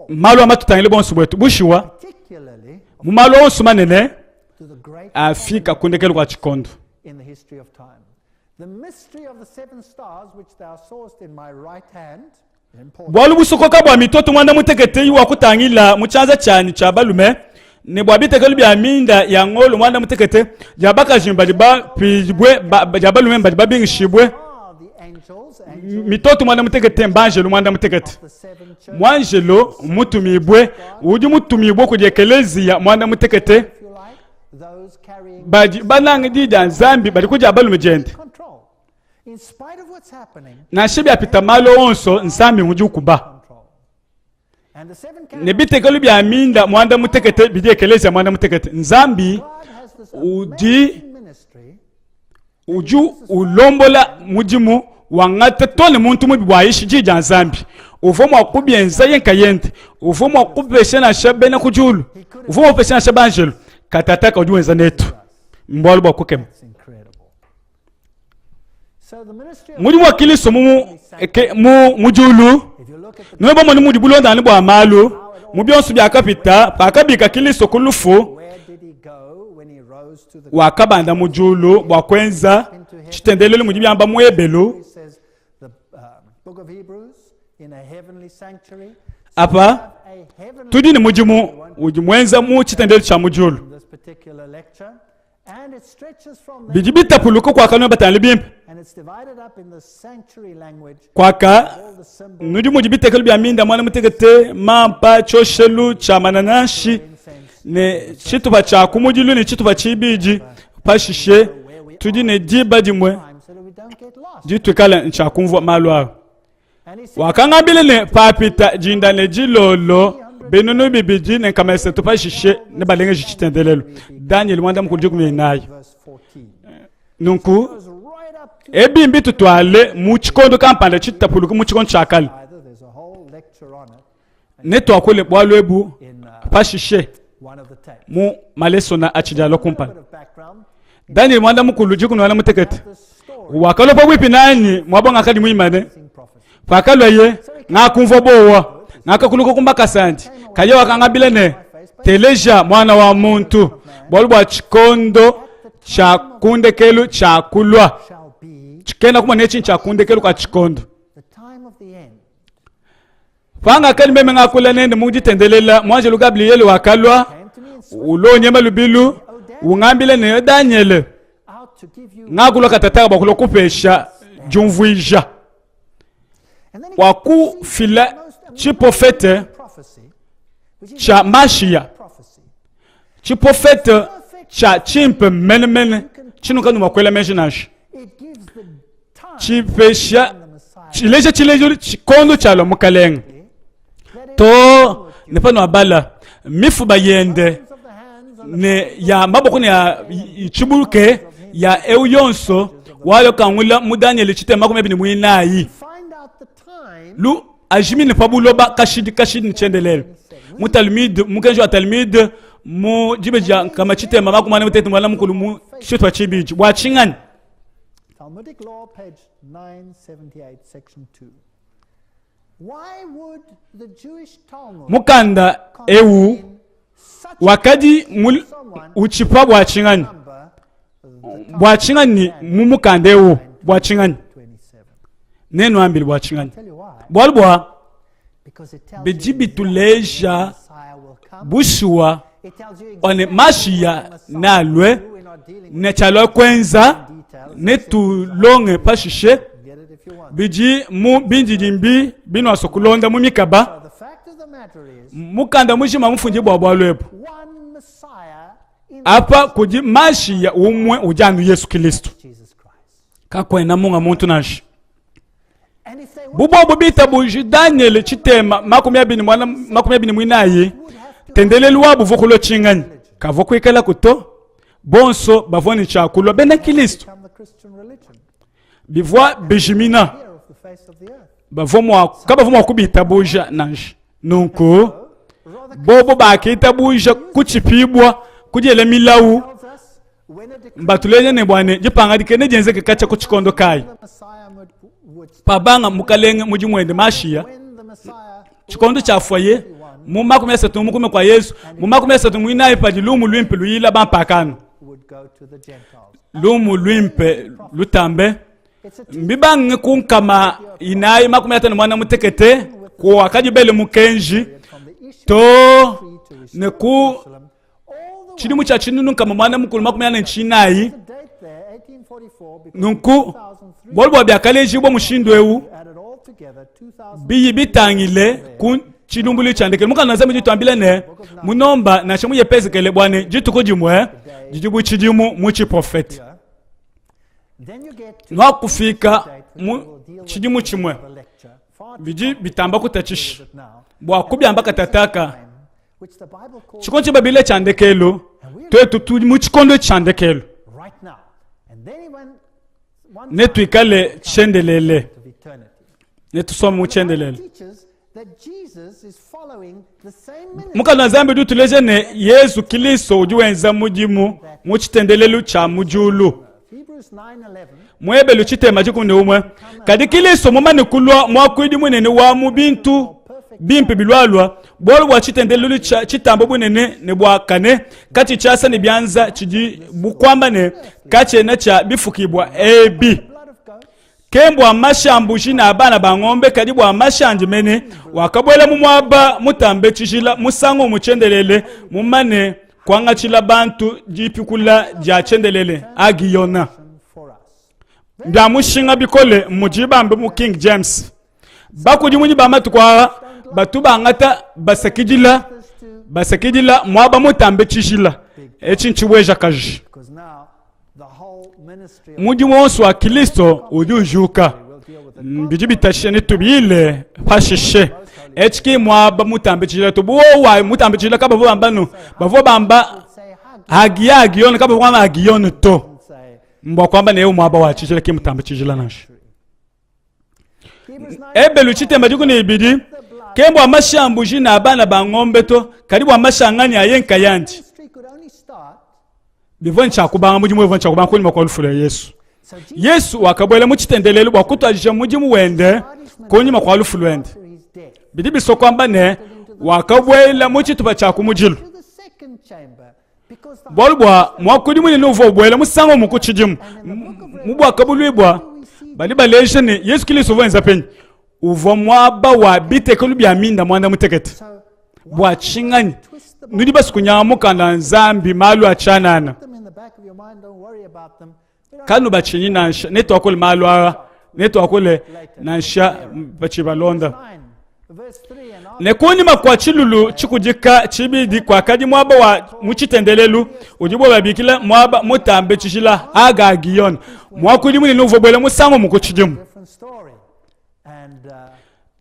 malu amatutangile bonso bwetu bushiwa mumalu onso manene afika kundekelo kwa chikondo bwalu busokoka bwa mitoto mwanda mutekete iwa kutangila muchanza chani cha balume ne bwa bitekelo bya minda ya ngolo mwanda mutekete jabaka jimba diba pijibwe jabalume mbadiba bingishibwe mitoto mwanda mutekete mbangelo mwanda mutekete mwanjelo mutumibwe uji mutumibwe kujekelezia mwanda mutekete baji banangi dida nzambi bali kuja balume jende na shibi apita malo onso nzambi muji ukuba ne bitekelo bya minda mwanda mutekete bijekelezia mwanda mutekete nzambi uji uju ulombola mujimu wangata tole muntu mubi bwaishi jija nzambi ufomo akubyenza yenka yente ufomo akubeshana shabena kujulu ufomo akubeshana shabanjelo katataka ujuwenza netu mbolo bwa kukema mujimu wa Kristo mujulu nwebo moni mujibulonda ni bwa malu mubyonsu byakapita pakabika Kristo kulufu wakabanda mujulu bwa kwenza chitendelele mujibyamba mwebelo apa tudini mujimu ujimwenza mu chitendele cha mujulu bijibita puluko kwa kanwa batali bimpe kwaka nujumu jibita kalbi aminda mwana mutegete mampa choshelu cha mananashi ne chituba cha kumujilu ne chituba chibiji pashishe tudine diba dimwe jitu kala ncha kumvwa malwa wakangabile ne papita jinda ne jilolo benunu bibiji ne kamese tupashishe ne balenge chitendelelo Daniel mwanda mkujukumye nayo nunku ebimbi tutwale mu chikondo kampanda chitapuluku mu chikondo chakali neto akole bwalwebu pashishe mu malesona achijalo kumpana Daniel mwanda mukulujuku nwana mutekete wakalo pa wipi nani mwabonga kadi muimane pakalo ye ngakumvo bowa ngakakuluko kumbaka sandi kaje wakangabile ne teleja mwana wa muntu bwalwa chikondo cha kundekelu cha kulwa chikena kuma nechi cha kundekelu kwa chikondo fanga kali meme ngakula nende mujitendelela mwanje lugabliele wakalwa ulonyema lubilu ungambile ne Daniel ngakula katataka bakulo kupesha jumvuija waku fila chipofete cha mashia chipofete cha chimpe menemene chinuka numakwela menjinash chipesha chileje chikondo chalo mukalenga to nepano abala mifuba yende ne ya maboko ne ya chibuke ya euyonso walo kangula mudaniel chitema kuma bini muinayi lu ajimi ne pabuloba kashidi nchendelelo mutalmid mukenjo atalmid mu jibeja kama chitema makuma ne mutete mwala mukulu mu chitwa chibiji wachingani Talmudic law page 978 section 2. Why would the Jewish Talmud mukanda ewu wakadi uchipa bwachingani mumukanda ewu bwachingani neno ambili bwachingani bwalbwa bijibituleja bushwa one mashia nalwe nechalo kwenza netulonge pashishe biji mu binji dimbi bino asokulonda mu mikaba mukanda mushima mufunji bwa lwepo apa kuji mashia umwe ujanu Yesu Kristo kakwena munga muntu nashi bubo bubita buji Daniel chitema makumi abini mwinayi tendelelu wabu vokulo chingani kavokwikala kuto bonso bavoni chakulo bena Kristo bivwa bijimina bavomwa kubita buja nanji nunku bobo bakita buja kuchipibwa kujele milau mbatulenya ne bwane jipanga dikene jenze kakacha kuchikondo kai pabanga mukalenge mujimwende mashia chikondo chafuaye mu makumesa tumukume kwa Yesu mu makumesa tumuinaye padi lumu lwimpe luyila bampakano lumu lwimpe lutambe mbibange kunkama inayi makumeta ni mwana mutekete kwa kajibele mukenji to neku chidimu cha chinunu kama mwana mukulu makumeta nchinayi nunku bolbo byakaleji bo mushindo ewu biyi bitangile ku chilumbuli chandeke mukana naza mujitambile ne munomba na shamu yepezekele bwane jituko jimwe jijibu chidimu muchi prophet nwa kufika mu chidimu chimwe biji bitamba kutachishi bwa kubyamba katataka chikonche babile chandekelo twetu tu mu chikondo chandekelo netu ikale chendelele of eternity. netu somo The Bible chendelele teaches that Jesus is following the same ministry. mukana zambi du tulejene Yesu Kristo ujiwenza mujimu muchitendelelu cha mujulu Hebrews 9:11. mwebe luchitema chikune umwe kadi Kristo mumani kulwa mwakwidi munene wa mubintu bimpe bilwalwa bolu bwa chitendelelu cha chitambo bunene ne bwakane kati chasa ne byanza chiji bukwambane kache na cha bifukibwa ebi Blood of goats. kembo amashambu jina abana bangombe kadi bwa amashanje mene wakabwela mumwaba mutambe chishila musango muchendelele mumane kwanga chila bantu jipikula ja chendelele agiyona For us. bya mushinga bikole mujibambe mu King James bakudi munyi bamatu kwa batu bangata basakijila mwaba mutambe chishila echinchiweja kaji Because now the whole ministry of muji wonso wa Kristo ujujuka mbiji bitashene tubile pashishe echiki mwaba mutambe chishila tubo wa mutambe chishila kaba bambano bavo bamba say hagiyon kaba bwana hagiyon to and say mbwa kwamba ne mwaba wa chishila ki mutambe chishila nashi Hebrews 9 ebelu chitemba jikune ibidi kembo amashambu jina abana bangombe to karibu amashangani ayenka yandi ministry could only start. bivon chakubanga mujimu bivon chakubanga kuni makwalufule Yesu So Yesu wakabwela muchitendelelu bwakutwajisha mujimu wende kuni makwalufule wende after his death bidi biso kwamba ne wakabwela muchituba chakumujilu to the second chamber because the bolbwa mwakudi muni nuvo bwela musango mukuchijimu mubwa kabulibwa bali balejene Yesu Kristo venza penyi uvo mwaba wa bitekelu bya minda mwanda mutekete so bwa chingani twist the nudi basikunyamuka na nzambi malu achanana them in the back of your mind, don't worry about them. We don't kanu bachinyi nansha neto akole malu ara neto akole nansha bachibalonda 9 verse 3 and after nekuni makwa chilulu chikujika chibidi kwa kadi mwaba wa muchitendelelu ujibo babikila mwaba mutambe chishila aga agiyon mwakudi muni nuvo bwele musango mukuchijimu different story. And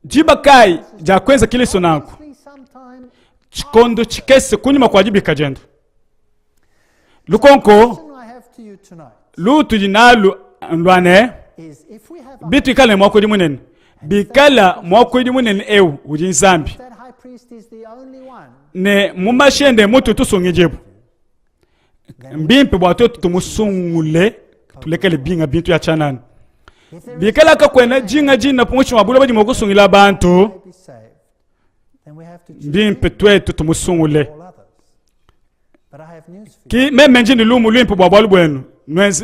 jibakai jakwenza Kristo nanku sometime chikondo chikese kuni makwajibi kajendo lukonko question I have to you tonight lutu jinalu ndwane is if we have bitu ikala mwakudi munene bikala mwakudi munene ewu ujinzambi that high priest is the only one, ne mumashende mutu tusongejebu mbimpe bwato tumusungule tulekele binga bintu ya chanana if there bikala kakwena jinga jina pumuchi mabula baji mokusungila bantu may be saved, then we have to choose mbimpe twetu tumusungule all others. But I have news for you. ki meme njini lumu lwimpe bwabwalu bwenu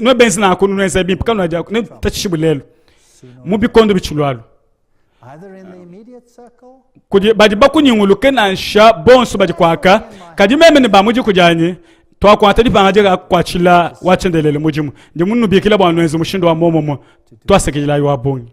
no benzi nakunu nwenza bimpe kanu aja ne tachishibulelo mubikondo bichulwalu Either in the immediate circle kuje baji bakunyinguluke nansha bonso baji kwaka kadi meme ne bamuji kujanye twakwata dipanga kwachila wachendelele mujimu ndi munu bikila bwanwenza mushindo wa momomo twasekejela yo abongi